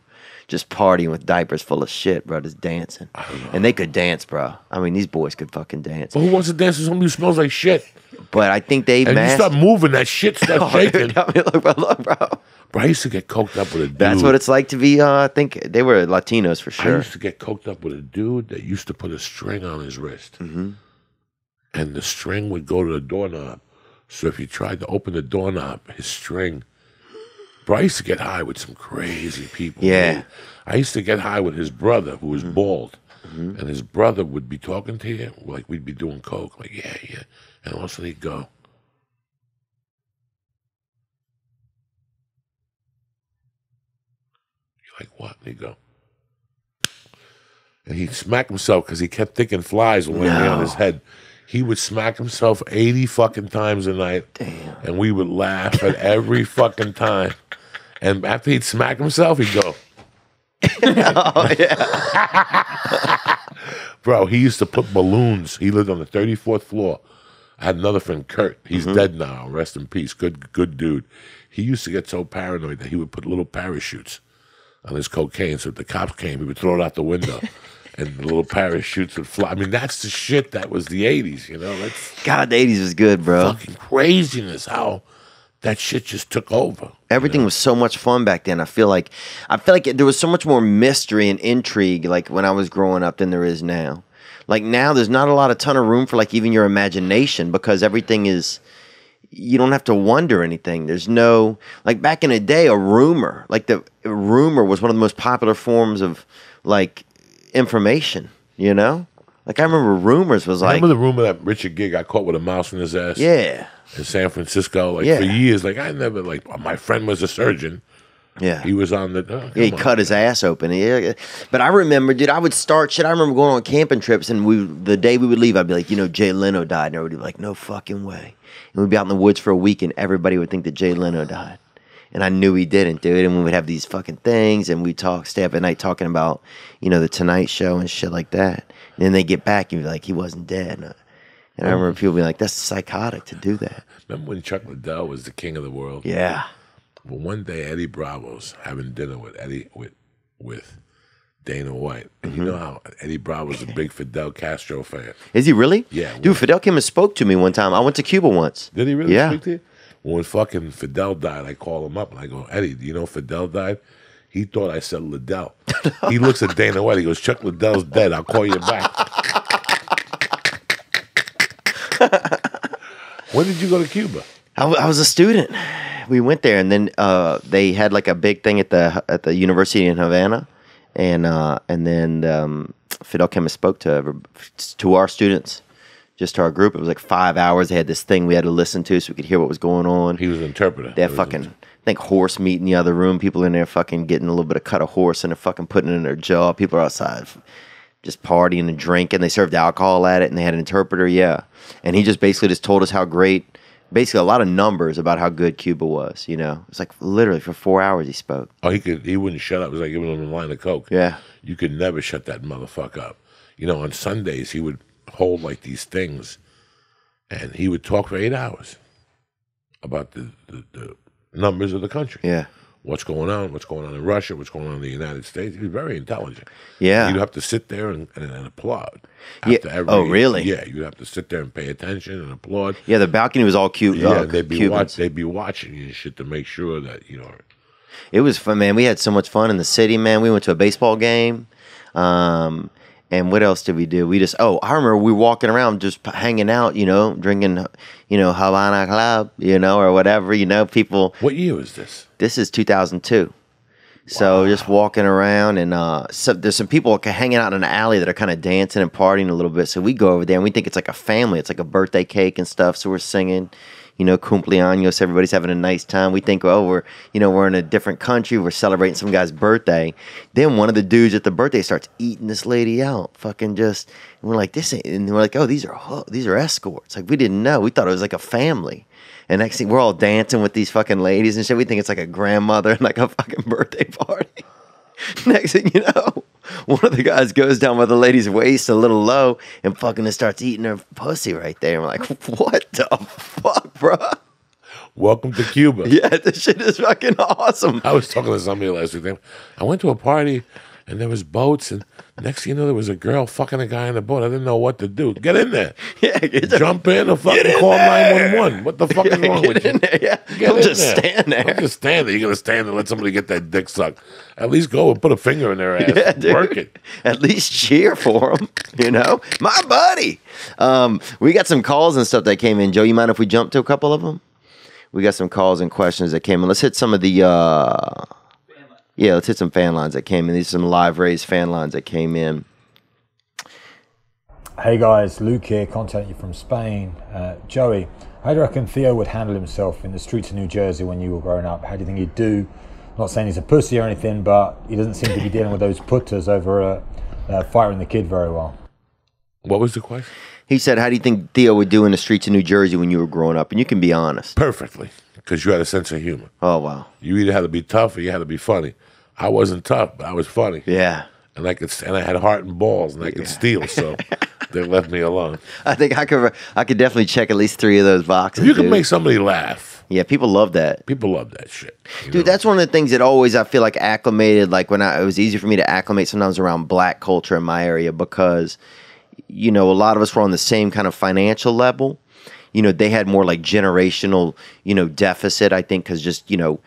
Just partying with diapers full of shit, bro, just dancing. And they could dance, bro. I mean, these boys could fucking dance. But who wants to dance with somebody who smells like shit? But I think they And you start moving, that shit starts shaking. Dude, I mean, look, bro. Bro, I used to get coked up with a dude. That's what it's like to be, I think they were Latinos for I sure. used to get coked up with a dude that used to put a string on his wrist. And the string would go to the doorknob. So if you tried to open the doorknob, his string... Bro, I used to get high with some crazy people. Yeah. Man. I used to get high with his brother, who was bald. And his brother would be talking to you, like we'd be doing coke. Like, yeah. And all of a sudden he'd go... Like, what? And he'd go. And he'd smack himself because he kept thinking flies were landing on his head. He would smack himself 80 fucking times a night. Damn. And we would laugh at every fucking time. And after he'd smack himself, he'd go. Oh, yeah. Bro, he used to put balloons. He lived on the 34th floor. I had another friend, Kurt. He's dead now. Rest in peace. Good dude. He used to get so paranoid that he would put little parachutes on his cocaine. So if the cops came, he would throw it out the window. and the little parachutes would fly. I mean, that's the shit that was the 80s, you know? That's God, the 80s was good, bro. fucking craziness how that shit just took over. Everything was so much fun back then. I feel like there was so much more mystery and intrigue like when I was growing up than there is now. Like now there's not a ton of room for like even your imagination because everything is, you don't have to wonder anything. There's no, like back in the day, a rumor was one of the most popular forms of like information, you know? Like I remember rumors was like. Remember the rumor that Richard Gere got caught with a mouse in his ass? Yeah. In San Francisco, like for years. Like I never, like my friend was a surgeon. Yeah. He was on the. He cut his ass open. Yeah. But I remember, dude, I would start shit. I remember going on camping trips and the day we would leave, I'd be like, Jay Leno died. And everybody would be like, no fucking way. And we'd be out in the woods for a week and everybody would think that Jay Leno died. And I knew he didn't, dude. And we would have these fucking things and we'd stay up at night talking about, the Tonight Show and shit like that. And then they get back and you'd be like, he wasn't dead. And I remember people being like, that's psychotic to do that. Remember when Chuck Liddell was the king of the world? Yeah. Well, one day Eddie Bravo's having dinner with with Dana White. And you know how Eddie Bravo's a big Fidel Castro fan. Is he really? Yeah. Dude, Fidel came and spoke to me one time. I went to Cuba once. Did he really Yeah. speak to you? When fucking Fidel died, I call him up and I go, Eddie, do you know Fidel died? He thought I said Liddell. He looks at Dana White. He goes, Chuck Liddell's dead. I'll call you back. When did you go to Cuba? I was a student. We went there, and then they had like a big thing at the university in Havana, and then Fidel came and spoke to our students, just to our group. It was like 5 hours. They had this thing we had to listen to so we could hear what was going on. He was an interpreter. They had fucking, I think, horse meat in the other room. People in there fucking getting a little bit of cut of horse and they're fucking putting it in their jaw. People are outside just partying and drinking. They served alcohol at it, and they had an interpreter, yeah. And he just basically just told us how great, basically a lot of numbers about how good Cuba was, It's like literally for 4 hours he spoke. Oh, he wouldn't shut up. It was like giving him a line of coke. Yeah. You could never shut that motherfucker up. On Sundays he would hold like these things, and he would talk for 8 hours about the numbers of the country. Yeah. What's going on in Russia, what's going on in the United States. He was very intelligent. Yeah. You'd have to sit there and applaud. Yeah. Oh, really? Yeah, you'd have to sit there and pay attention and applaud. Yeah, the balcony was all cute. Yeah, they'd be watching you and shit to make sure that, It was fun, man. We had so much fun in the city, man. We went to a baseball game. And what else did we do? I remember we were walking around just hanging out, drinking, Havana Club, or whatever, people. What year was this? This is 2002. Wow. So just walking around and there's some people hanging out in an alley that are kind of dancing and partying a little bit. So we go over there and we think it's like a family. It's like a birthday cake and stuff. So we're singing, cumpleaños. Everybody's having a nice time. We think, we're in a different country. We're celebrating some guy's birthday. Then one of the dudes at the birthday starts eating this lady out. Fucking just, and we're like, this ain't, and we're like, oh, these are escorts. Like we didn't know. We thought it was like a family. And next thing, we're all dancing with these fucking ladies and shit. We think it's like a grandmother and like a fucking birthday party. Next thing you know, one of the guys goes down by the lady's waist a little low and fucking just starts eating her pussy right there. And we're like, what the fuck, bro? Welcome to Cuba. Yeah, this shit is fucking awesome. I was talking to somebody last week. I went to a party and there was boats, and next thing you know, there was a girl fucking a guy in the boat. I didn't know what to do. Get in there. Yeah, jump in or fucking call 911. What the fuck is wrong with you? There, yeah. Don't just stand there. Don't just stand there. You're gonna stand and let somebody get that dick sucked. At least go and put a finger in their ass. Yeah, dude. Work it. At least cheer for them. My buddy. We got some calls and stuff that came in. Joe, you mind if we jump to a couple of them? We got some calls and questions that came in. Let's hit some of the let's hit some fan lines that came in. These are some LiveRaise fan lines that came in. Hey guys, Luke here, contacting you from Spain. Joey, how do you reckon Theo would handle himself in the streets of New Jersey when you were growing up? How do you think he'd do? Not saying he's a pussy or anything, but he doesn't seem to be dealing with those putters over firing the kid very well. What was the question? He said, how do you think Theo would do in the streets of New Jersey when you were growing up? And you can be honest. Perfectly, because you had a sense of humor. Oh, wow. You either had to be tough or you had to be funny. I wasn't tough, but I was funny. Yeah. And I had heart and balls, and I could steal, so they left me alone. I think I could definitely check at least 3 of those boxes. If you can make somebody laugh, Yeah, people love that. People love that shit. Dude, that's one of the things that always I feel like acclimated, like when it was easy for me to acclimate sometimes around black culture in my area because, you know, a lot of us were on the same kind of financial level. You know, they had more like generational, you know, deficit, I think, because just, you know,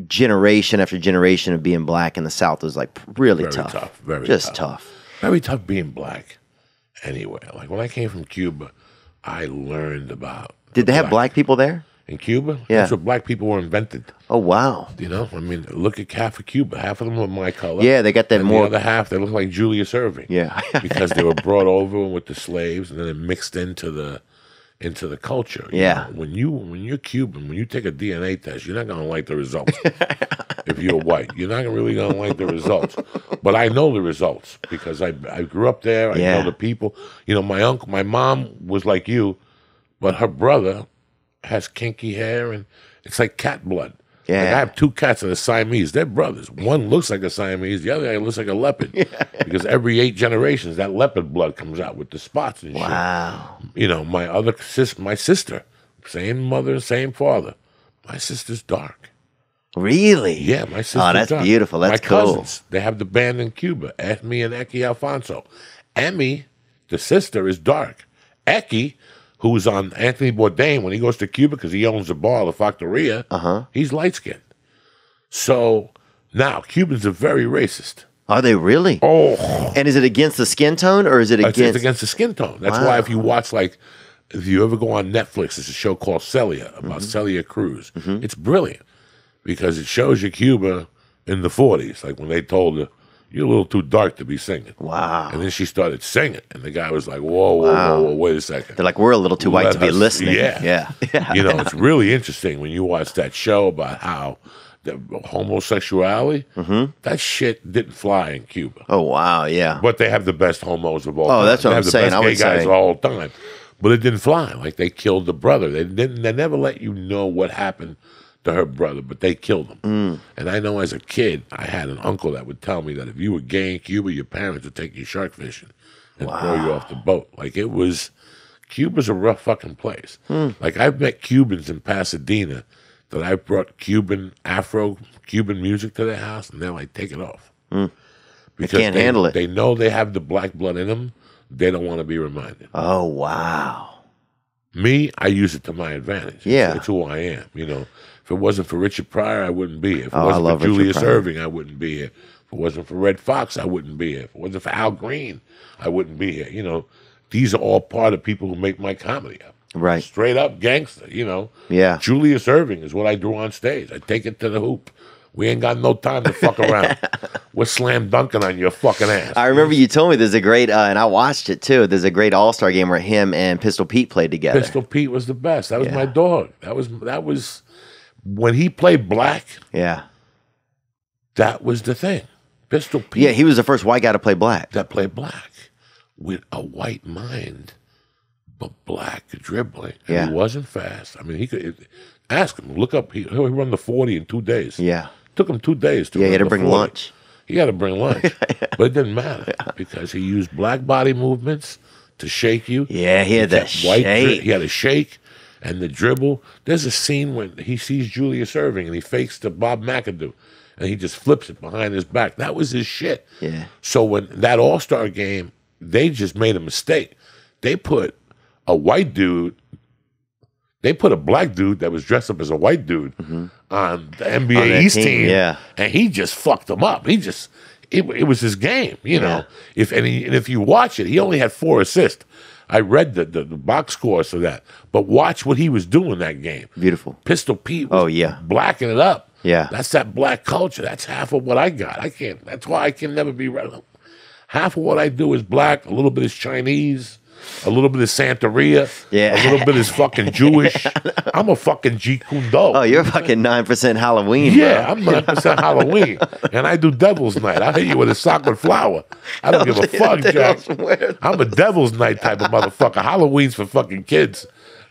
generation after generation of being black in the South was like really Very tough. tough. Very just tough. Very tough being black anywhere. Like when I came from Cuba, I learned about. Did they have black people there? In Cuba? Yeah. That's where black people were invented. Oh, wow. You know, I mean, look at half of Cuba. Half of them were my color. Yeah, they got that and more. The other half, they look like Julius Erving. Yeah. Because they were brought over with the slaves and then it mixed into the culture. Yeah. You know, when you're Cuban, when you take a DNA test, you're not gonna like the results. If you're white, you're not really gonna like the results. But I know the results because I grew up there. I know the people. You know, my mom was like you, but her brother has kinky hair and it's like cat blood. Yeah. Like I have two cats that are Siamese. They're brothers. One looks like a Siamese. The other guy looks like a leopard. Because every 8 generations, that leopard blood comes out with the spots and shit. Wow. You know, my sister, same mother, same father. My sister's dark. Really? Yeah, my sister's Oh, that's dark. beautiful. That's my cool. cousins, they have the band in Cuba. Emmy and Eki Alfonso. Emmy, the sister, is dark. Eki, who's on Anthony Bourdain when he goes to Cuba because he owns a bar, La Factoria, he's light-skinned. So now, Cubans are very racist. Are they really? Oh. And is it against the skin tone or is it against? It's against the skin tone. That's why if you watch, like, if you ever go on Netflix, there's a show called Celia, about Celia Cruz. It's brilliant because it shows you Cuba in the 40s, like when they told her, you're a little too dark to be singing. Wow. And then she started singing, and the guy was like, whoa, wait a second. They're like, we're a little too white to be listening. Yeah. You know, it's really interesting when you watch that show about how the homosexuality, that shit didn't fly in Cuba. Oh, wow, yeah. But they have the best homos of all time. That's what I'm saying. They I have the would best gay guys say. of all time. But it didn't fly. Like, they killed the brother. They never let you know what happened to her brother, but they killed him. And I know as a kid, I had an uncle that would tell me that if you were gay in Cuba, your parents would take you shark fishing and throw you off the boat. Like, it was, Cuba's a rough fucking place. Like, I've met Cubans in Pasadena that I brought Cuban music to their house, and they're like, take it off. Because they can't handle it. They know they have the black blood in them. They don't want to be reminded. Oh, wow. Me, I use it to my advantage. Yeah. It's who I am, you know. If it wasn't for Richard Pryor, I wouldn't be here. If it I wasn't love for Richard Julius Pryor. Erving, I wouldn't be here. If it wasn't for Red Fox, I wouldn't be here. If it wasn't for Al Green, I wouldn't be here. You know, these are all part of people who make my comedy up. Right. Straight up gangster, you know. Yeah. Julius Erving is what I do on stage. I take it to the hoop. We ain't got no time to fuck around. We're slam dunking on your fucking ass. I remember you told me there's a great, and I watched it too, there's a great all-star game where him and Pistol Pete played together. Pistol Pete was the best. That was my dog. That was when he played black. Yeah. That was the thing. Pistol Pete. Yeah, he was the first white guy to play black. That played black with a white mind, but black dribbling. And Yeah. he wasn't fast. I mean, he could ask him. Look up. He'll run the 40 in 2 days. Yeah. Took him 2 days to Yeah, run he had to the bring 40. lunch. He had to bring lunch, but it didn't matter because he used black body movements to shake you. Yeah, he had that kept white shake. He had a shake and the dribble. There's a scene when he sees Julius Erving and he fakes to Bob McAdoo, and he just flips it behind his back. That was his shit. Yeah. So when that All-Star game, they just made a mistake. They put a white dude. They put a black dude that was dressed up as a white dude on the NBA East team, yeah. and he just fucked them up. It was his game, you know. If you watch it, he only had 4 assists. I read the box scores of that, but watch what he was doing that game. Beautiful. Pistol Pete was blacking it up. Yeah. That's that black culture. That's half of what I got. That's why I can never be relevant. Half of what I do is black, a little bit is Chinese, a little bit of Santeria, a little bit is fucking Jewish. I'm a fucking Jeet Kune Do. Oh, you're fucking 9% Halloween, Yeah, bro. I'm 9% Halloween, and I do Devil's Night. I'll hit you with a sock with flour. I don't give a fuck, Jack. I'm a Devil's Night type of motherfucker. Halloween's for fucking kids.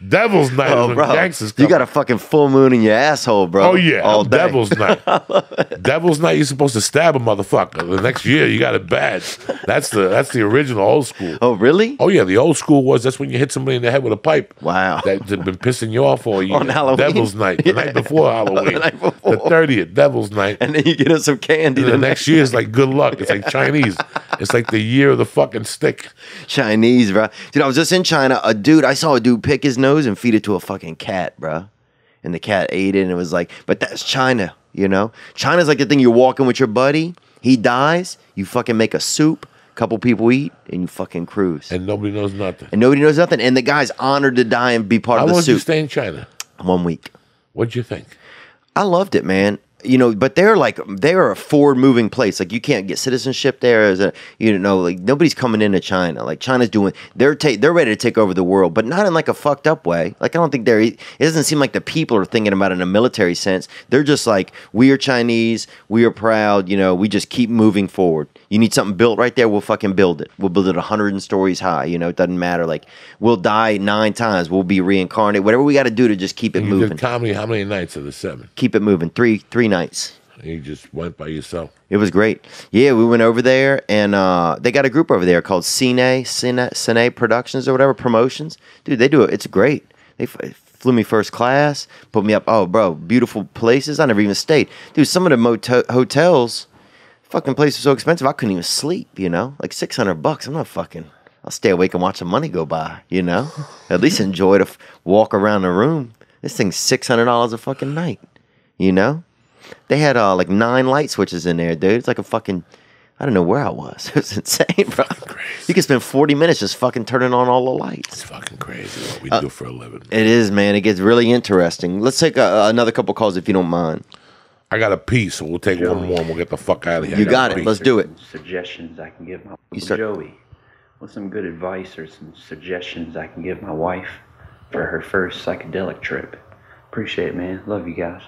Devil's Night is when bro, gangsters come. you got a fucking full moon in your asshole, bro. Oh yeah, all day. Devil's Night. Devil's Night. You're supposed to stab a motherfucker. The next year, you got it bad. That's the original old school. Oh really? Oh yeah, the old school was that's when you hit somebody in the head with a pipe. Wow. That's been pissing you off all year. On Halloween? Devil's Night, the night before Halloween, The night before. the 30th, Devil's Night. And then you get him some candy. The next year is like good luck. It's like Chinese. It's like the year of the fucking stick. Chinese, bro. Dude, I was just in China. I saw a dude pick his nose and feed it to a fucking cat, bro. And the cat ate it and it was like, but that's China, you know? China's like the thing you're walking with your buddy. He dies. You fucking make a soup. Couple people eat and you fucking cruise. And nobody knows nothing. And nobody knows nothing. And the guy's honored to die and be part How of the long did you soup. stay in China? 1 week. What'd you think? I loved it, man. You know, but they're a forward moving place. Like you can't get citizenship there as a, you know, like nobody's coming into China. Like China's doing, they're ready to take over the world, but not in like a fucked up way. Like I don't think it doesn't seem like the people are thinking about it in a military sense. They're just like, we are Chinese, we are proud, you know, we just keep moving forward. You need something built right there, we'll fucking build it. We'll build it 100 stories high, you know, it doesn't matter. Like we'll die 9 times, we'll be reincarnated, whatever we got to do to just keep it You moving. did comedy how many nights of the 7? Keep it moving. Three nights. You just went by yourself. It was great. Yeah, we went over there, and they got a group over there called Cine Productions or whatever, Promotions. Dude, they do it. It's great. They flew me first class, put me up. Oh, bro, beautiful places. I never even stayed. Dude, some of the hotels, fucking places so expensive, I couldn't even sleep, you know? Like $600. I'm not fucking... I'll stay awake and watch the money go by, you know? At least enjoy the walk around the room. This thing's $600 a fucking night, you know? They had like 9 light switches in there, dude. It's like a fucking, I don't know where I was. It was insane, bro. You could spend 40 minutes just fucking turning on all the lights. It's fucking crazy what we do for a living. It is, man. It gets really interesting. Let's take another couple calls if you don't mind. I got a piece, so we'll take one more and we'll get the fuck out of here. You got it. Let's do it. Suggestions I can give my You start. Joey. What's some good advice or some suggestions I can give my wife for her first psychedelic trip? Appreciate it, man. Love you guys.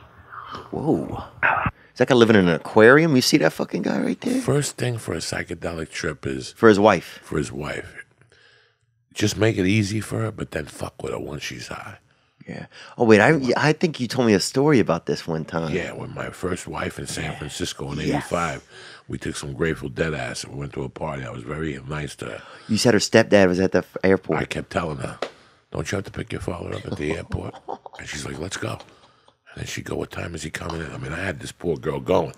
Whoa. Is that guy living in an aquarium? You see that fucking guy right there? First thing for a psychedelic trip is For his wife. for his wife. Just make it easy for her, but then fuck with her once she's high. Yeah. Oh, wait. I think you told me a story about this one time. Yeah, with my first wife in San Francisco in '85, we took some Grateful Dead ass and we went to a party. I was very nice to her. You said her stepdad was at the airport. I kept telling her, don't you have to pick your father up at the airport? And she's like, let's go. And then she'd go, what time is he coming in? I mean, I had this poor girl going.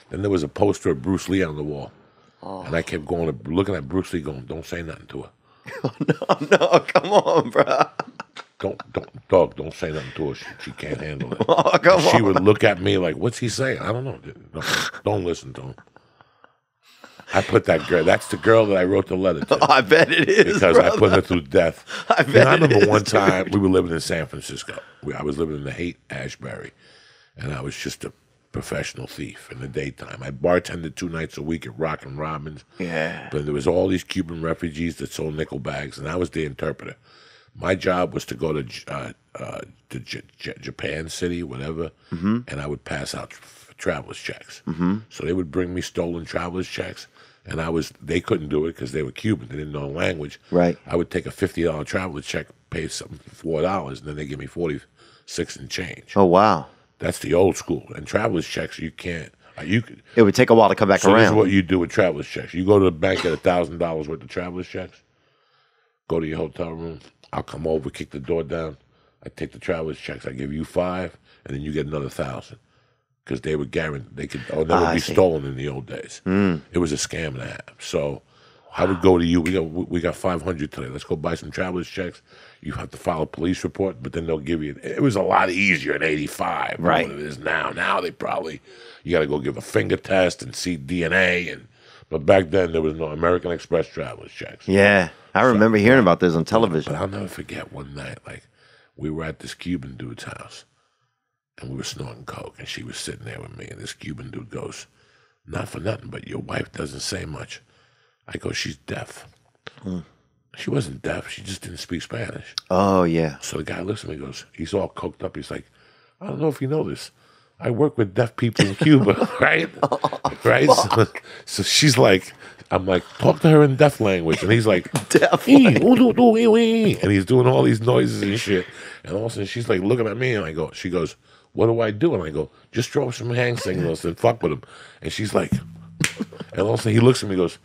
Then there was a poster of Bruce Lee on the wall. And I kept going, looking at Bruce Lee going, don't say nothing to her. No, come on, bro. Don't say nothing to her. She can't handle it. Oh, come She on. would look at me like, what's he saying? I don't know. Don't listen to him. I put that girl, that's the girl that I wrote the letter to. I bet it is, Because I put her through death. I You know, bet I it remember is, one dude. time we were living in San Francisco. I was living in the Haight-Ashbury, and I was just a professional thief in the daytime. I bartended 2 nights a week at Rock and Robin's. Yeah. But there was all these Cuban refugees that sold nickel bags, and I was the interpreter. My job was to go to Japan City, whatever, and I would pass out traveler's checks. So they would bring me stolen traveler's checks, and they couldn't do it because they were Cuban. They didn't know the language. Right. I would take a $50 traveler's check, pay something $4, and then they give me 46 and change. Oh, wow. That's the old school. And traveler's checks, you can't. You could. It would take a while to come back So this is around. what you do with traveler's checks. You go to the bank, get $1,000 worth of traveler's checks. Go to your hotel room. I'll come over, kick the door down. I take the traveler's checks. I give you 5, and then you get another 1,000. Because they were guaranteed they could never I be see. stolen in the old days. It was a scam and a half. So I would go to you. We got 500 today. Let's go buy some traveler's checks. You have to file a police report, but then they'll give you. It was a lot easier in '85 Right. than it is now. Now they probably you got to go give a finger test and see DNA but back then there was no American Express traveler's checks. Yeah. I remember hearing about this on But television. I'll never forget one night, like, we were at this Cuban dude's house, and we were snorting coke, and she was sitting there with me, and this Cuban dude goes, not for nothing, but your wife doesn't say much. I go, she's deaf. She wasn't deaf, she just didn't speak Spanish. Oh, yeah. So the guy looks at me and goes, he's all coked up, he's like, I don't know if you know this, I work with deaf people in Cuba, right? Right? So she's like, I'm like, talk to her in deaf language. And he's like, Deaf and he's doing all these noises and shit. And all of a sudden she's like looking at me and she goes, what do I do? And I go, just throw some hand signals and fuck with him. And she's like, and all of a sudden he looks at me and goes,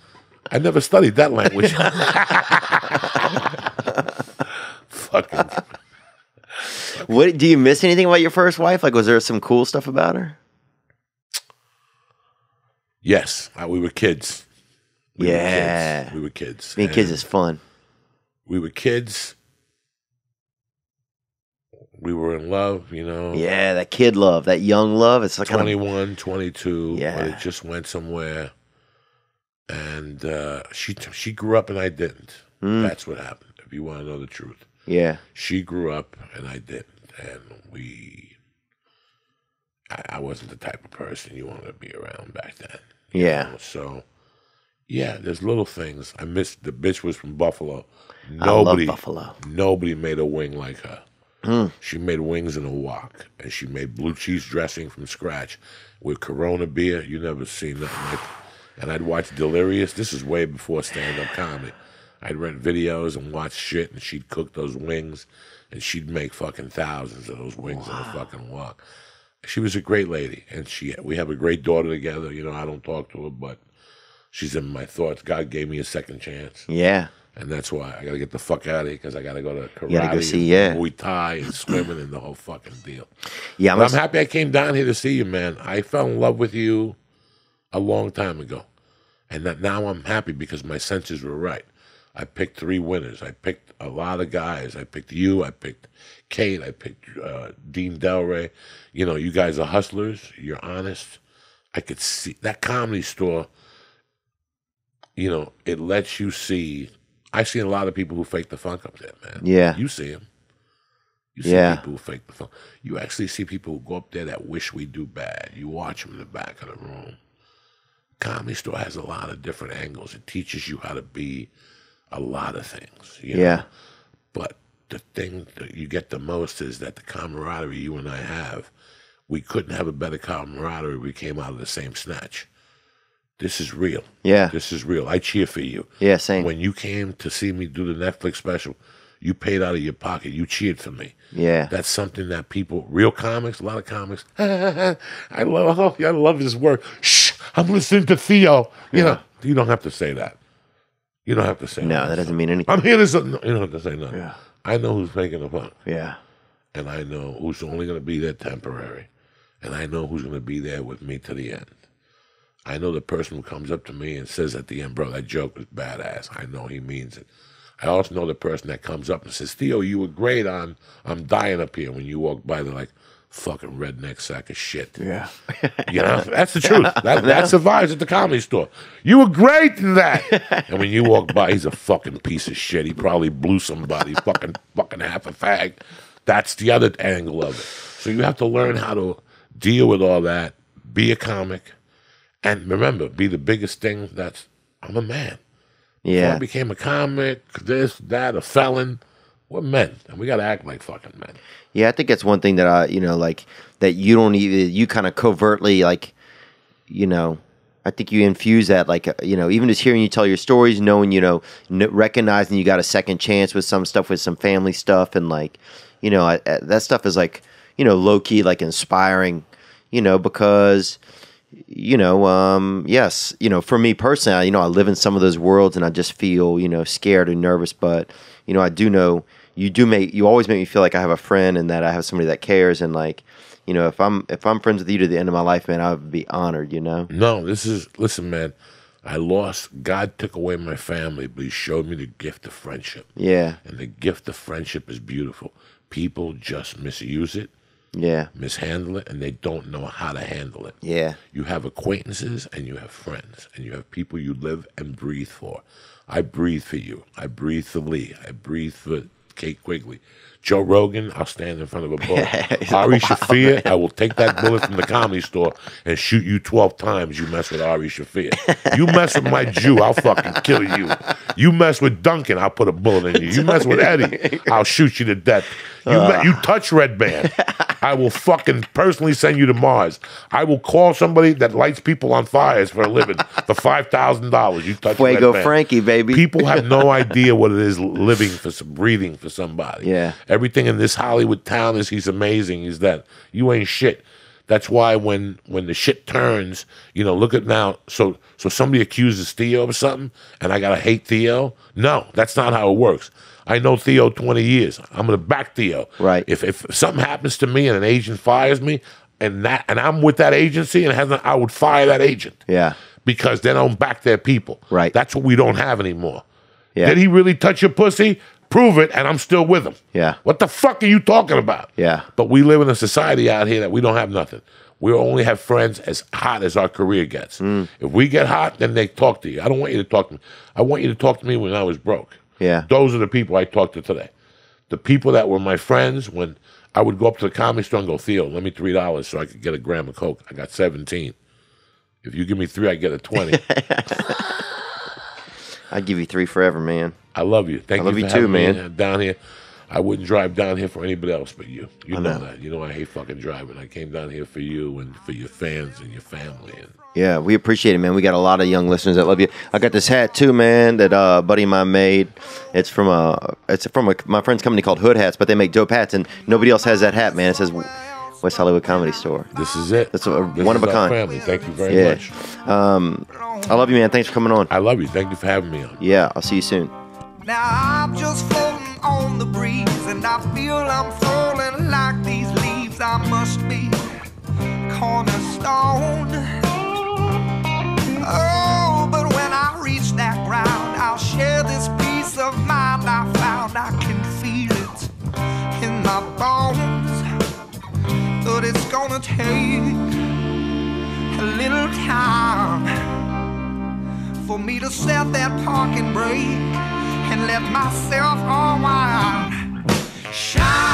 I never studied that language. Fucking. What do you miss anything about your first wife? Like, was there some cool stuff about her? Yes, we were kids. We were kids. Being kids is fun. We were kids. We were in love, you know. Yeah, that kid love, that young love. It's like 21, 22. Yeah. But it just went somewhere. And she grew up and I didn't. That's what happened, if you want to know the truth. Yeah. She grew up and I didn't. And I wasn't the type of person you wanted to be around back then. Yeah. You know? So, yeah, there's little things. I missed, the bitch was from Buffalo. I love Buffalo. Nobody made a wing like her. She made wings in a wok, and she made blue cheese dressing from scratch with Corona beer. You never seen nothing like that. And I'd watch Delirious. This is way before stand-up comedy. I'd rent videos and watch shit, and she'd cook those wings, and she'd make fucking thousands of those wings in a fucking wok. She was a great lady, and we have a great daughter together. You know, I don't talk to her, but she's in my thoughts. God gave me a second chance. Yeah. And that's why I got to get the fuck out of here because I got to go to karate, You gotta go see, and Muay Thai, and swimming, and the whole fucking deal. Yeah, I'm happy I came down here to see you, man. I fell in love with you a long time ago. And that now I'm happy because my senses were right. I picked 3 winners. I picked a lot of guys. I picked you. I picked Kate. I picked Dean Delray. You know, you guys are hustlers. You're honest. I could see that Comedy Store, you know, it lets you see. I see a lot of people who fake the funk up there, man. Yeah. You see them. You see people who fake the funk. You actually see people who go up there that wish we do bad. You watch them in the back of the room. Comedy Store has a lot of different angles. It teaches you how to be a lot of things. You know? But the thing that you get the most is that the camaraderie you and I have, we couldn't have a better camaraderie if we came out of the same snatch. This is real. Yeah. This is real. I cheer for you. Yeah, same. When you came to see me do the Netflix special, you paid out of your pocket. You cheered for me. Yeah. That's something that people, real comics, a lot of comics, I love his work. Shh, I'm listening to Theo. You know, you don't have to say that. You don't have to say that. No, that doesn't mean anything. I'm here to say, no, you don't have to say nothing. Yeah. I know who's making the fun. Yeah. And I know who's only going to be there temporary. And I know who's going to be there with me to the end. I know the person who comes up to me and says at the end, bro, that joke was badass. I know he means it. I also know the person that comes up and says, Theo, you were great on I'm Dying Up Here. When you walk by, they're like, fucking redneck sack of shit. Yeah. You know, that's the truth. That's the vibes at the Comedy Store. You were great in that. And when you walk by, he's a fucking piece of shit. He probably blew somebody, fucking half a fag. That's the other angle of it. So you have to learn how to deal with all that, be a comic, and remember, be the biggest thing I'm a man. Yeah. Before I became a comic, this, that, a felon, we're men. And we got to act like fucking men. Yeah, I think that's one thing that that you don't even, you kind of covertly, like, you know, I think you infuse that, like, you know, even just hearing you tell your stories, knowing, you know, recognizing you got a second chance with some stuff, with some family stuff. And like, you know, that stuff is like, you know, low key, like inspiring, you know, because, you know, yes, you know, for me personally, you know, I live in some of those worlds and I just feel, you know, scared and nervous. But, you know, I do know you always make me feel like I have a friend and that I have somebody that cares. And like, you know, if I'm friends with you to the end of my life, man, I would be honored, you know? No, listen, man, God took away my family, but he showed me the gift of friendship. Yeah. And the gift of friendship is beautiful. People just misuse it. Yeah. Mishandle it, and they don't know how to handle it. Yeah. You have acquaintances and you have friends and you have people you live and breathe for. I breathe for you. I breathe for Lee. I breathe for Kate Quigley. Joe Rogan, I'll stand in front of a bullet. Ari Shaffir, I will take that bullet from the Comedy Store and shoot you 12 times you mess with Ari Shaffir. You mess with my Jew, I'll fucking kill you. You mess with Duncan, I'll put a bullet in you. You mess with Eddie, I'll shoot you to death. You touch Red Band, I will fucking personally send you to Mars. I will call somebody that lights people on fires for a living for $5,000. You touch Fuego Red Man. Frankie, baby. People have no idea what it is living for breathing for somebody. Yeah. Everything in this Hollywood town is he's amazing. He's that. You ain't shit. That's why when the shit turns, you know, look at now. So somebody accuses Theo of something, and I gotta hate Theo. No, that's not how it works. I know Theo 20 years. I'm gonna back Theo. Right. If something happens to me and an agent fires me, and I'm with that agency and I would fire that agent. Yeah. Because they don't back their people. Right. That's what we don't have anymore. Yeah. Did he really touch your pussy? Prove it, and I'm still with him. Yeah. What the fuck are you talking about? Yeah. But we live in a society out here that we don't have nothing. We only have friends as hot as our career gets. If we get hot, then they talk to you. I don't want you to talk to me. I want you to talk to me when I was broke. Yeah. Those are the people I talk to today. The people that were my friends when I would go up to the comedy store and go, Theo, let me $3 so I could get a gram of Coke. I got 17. If you give me 3, I get a 20. I'd give you 3 forever, man. I love you. Thank you for having me man. down here. I wouldn't drive down here for anybody else but you. You know that. You know I hate fucking driving. I came down here for you and for your fans and your family. And Yeah, we appreciate it, man. We got a lot of young listeners that love you. I got this hat too, man, that a buddy of mine made. It's from my friend's company called Hood Hats, but they make dope hats, and nobody else has that hat, man. It says West Hollywood Comedy Store. This is it. That's This one of is a our kind. family. Thank you very much. I love you, man. Thanks for coming on. I love you. Thank you for having me on. Yeah, I'll see you soon. Now I'm just floating on the breeze, and I feel I'm falling like these leaves. I must be cornerstone. Oh, but when I reach that ground, I'll share this peace of mind I found. I can feel it in my bones, but it's gonna take a little time for me to set that parking brake and let myself unwind. Shine.